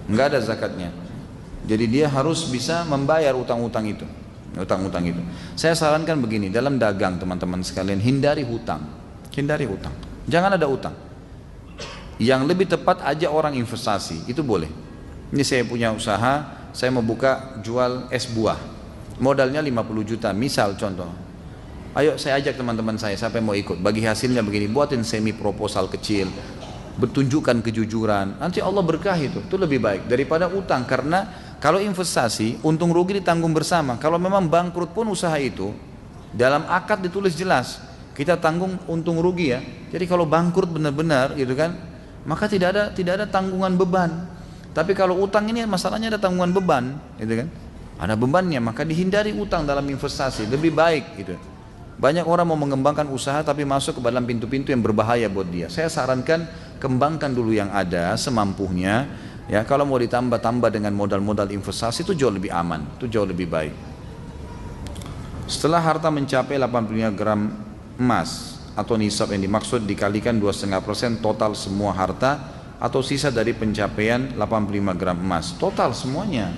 Nggak ada zakatnya. Jadi dia harus bisa membayar utang-utang itu. Saya sarankan begini, dalam dagang teman-teman sekalian, hindari hutang. Jangan ada utang. Yang lebih tepat aja orang investasi, itu boleh. Ini saya punya usaha, saya mau buka jual es buah. modalnya 50 juta, misal contoh. Ayo saya ajak teman-teman saya, siapa yang mau ikut, bagi hasilnya begini, buatin semi proposal kecil, bertunjukkan kejujuran, nanti Allah berkahi itu lebih baik daripada utang. Karena kalau investasi, untung rugi ditanggung bersama. Kalau memang bangkrut pun usaha itu, dalam akad ditulis jelas, kita tanggung untung rugi ya. Jadi kalau bangkrut benar-benar gitu kan, maka tidak ada tanggungan beban. Tapi kalau utang ini masalahnya ada tanggungan beban, gitu kan? Ada bebannya, maka dihindari utang dalam investasi, lebih baik gitu. Banyak orang mau mengembangkan usaha tapi masuk ke dalam pintu-pintu yang berbahaya buat dia. Saya sarankan kembangkan dulu yang ada semampunya. Ya, kalau mau ditambah-tambah dengan modal-modal investasi itu jauh lebih aman, itu jauh lebih baik. Setelah harta mencapai 85 gram emas atau nisab yang dimaksud dikalikan 2,5% total semua harta atau sisa dari pencapaian 85 gram emas. Total semuanya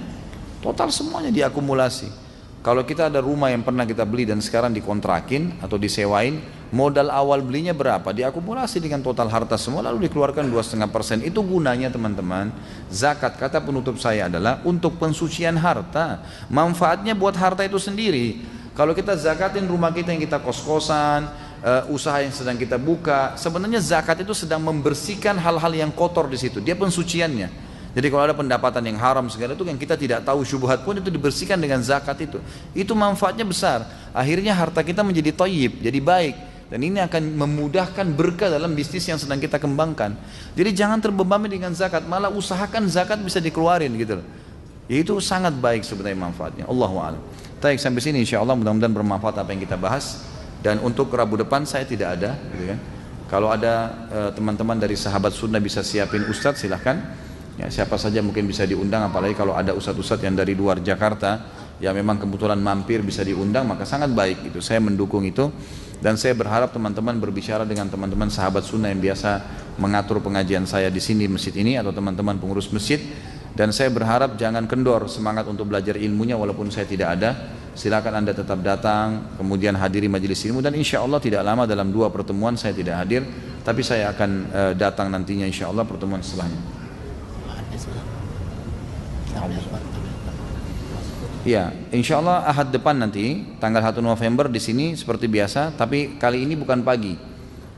diakumulasi. Kalau kita ada rumah yang pernah kita beli dan sekarang dikontrakin atau disewain, modal awal belinya berapa? Diakumulasi dengan total harta semua lalu dikeluarkan 2,5%. Itu gunanya teman-teman. Zakat, kata penutup saya, adalah untuk pensucian harta. Manfaatnya buat harta itu sendiri. Kalau kita zakatin rumah kita yang kita kos-kosan, usaha yang sedang kita buka, sebenarnya zakat itu sedang membersihkan hal-hal yang kotor di situ. Dia pensuciannya. Jadi kalau ada pendapatan yang haram segala itu yang kita tidak tahu syubhat pun itu dibersihkan dengan zakat itu. Itu manfaatnya besar. Akhirnya harta kita menjadi thayyib, jadi baik. Dan ini akan memudahkan berkah dalam bisnis yang sedang kita kembangkan. Jadi jangan terbebani dengan zakat, malah usahakan zakat bisa dikeluarin gitu loh. Itu sangat baik sebenarnya manfaatnya. Allahu a'lam. Baik, sampai sini insyaallah mudah-mudahan bermanfaat apa yang kita bahas. Dan untuk Rabu depan saya tidak ada, gitu kan. Kalau ada teman-teman dari sahabat sunnah bisa siapin ustadz, silahkan. Ya, siapa saja mungkin bisa diundang, apalagi kalau ada ustadz-ustadz yang dari luar Jakarta yang memang kebetulan mampir bisa diundang, maka sangat baik itu. Saya mendukung itu dan saya berharap teman-teman berbicara dengan teman-teman sahabat sunnah yang biasa mengatur pengajian saya di sini masjid ini atau teman-teman pengurus masjid, dan saya berharap jangan kendor semangat untuk belajar ilmunya walaupun saya tidak ada. Silakan Anda tetap datang, kemudian hadiri majelis ilmu, dan insya Allah tidak lama dalam 2 pertemuan saya tidak hadir, tapi saya akan datang nantinya insya Allah pertemuan setelahnya. Ya, insya Allah Ahad depan nanti tanggal 1 November di sini seperti biasa, tapi kali ini bukan pagi.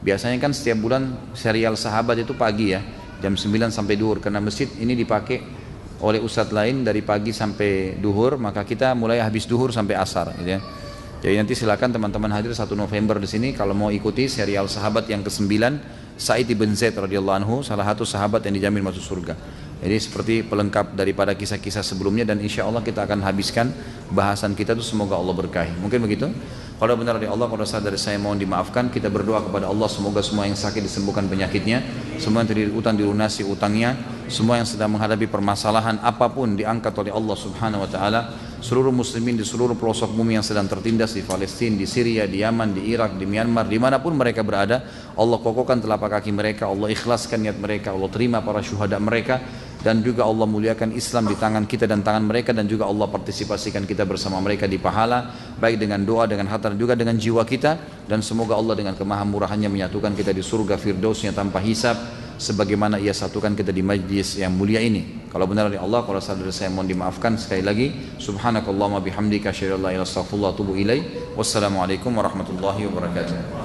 Biasanya kan setiap bulan serial sahabat itu pagi ya, jam 9 sampai duhur, karena masjid ini dipakai oleh ustadz lain dari pagi sampai duhur, maka kita mulai habis duhur sampai asar gitu ya. Jadi nanti silakan teman-teman hadir 1 November di sini kalau mau ikuti serial sahabat yang ke-9, Sa'id ibn Zaid radhiyallahu anhu, salah satu sahabat yang dijamin masuk surga. Jadi seperti pelengkap daripada kisah-kisah sebelumnya, dan insya Allah kita akan habiskan bahasan kita itu, semoga Allah berkahi. Mungkin begitu. Kalau benar dari Allah, kalau salah dari saya mohon dimaafkan. Kita berdoa kepada Allah semoga semua yang sakit disembuhkan penyakitnya, semua yang terdiri utang dilunasi utangnya, semua yang sedang menghadapi permasalahan apapun diangkat oleh Allah Subhanahu wa taala. Seluruh muslimin di seluruh pelosok bumi yang sedang tertindas di Palestina, di Syria, di Yaman, di Irak, di Myanmar, dimanapun mereka berada, Allah kokohkan telapak kaki mereka, Allah ikhlaskan niat mereka, Allah terima para syuhada mereka, dan juga Allah muliakan Islam di tangan kita dan tangan mereka, dan juga Allah partisipasikan kita bersama mereka di pahala, baik dengan doa, dengan harta, dan juga dengan jiwa kita. Dan semoga Allah dengan kemahamurahannya menyatukan kita di surga firdausnya tanpa hisab, sebagaimana ia satukan kita di majlis yang mulia ini. Kalau benar dari Allah, kalau salah dari saya mohon dimaafkan. Sekali lagi, subhanakallahumma bihamdika asyhadu an la ilaha illa anta astaghfiruka wa atubu ilaik. Wassalamualaikum warahmatullahi wabarakatuh.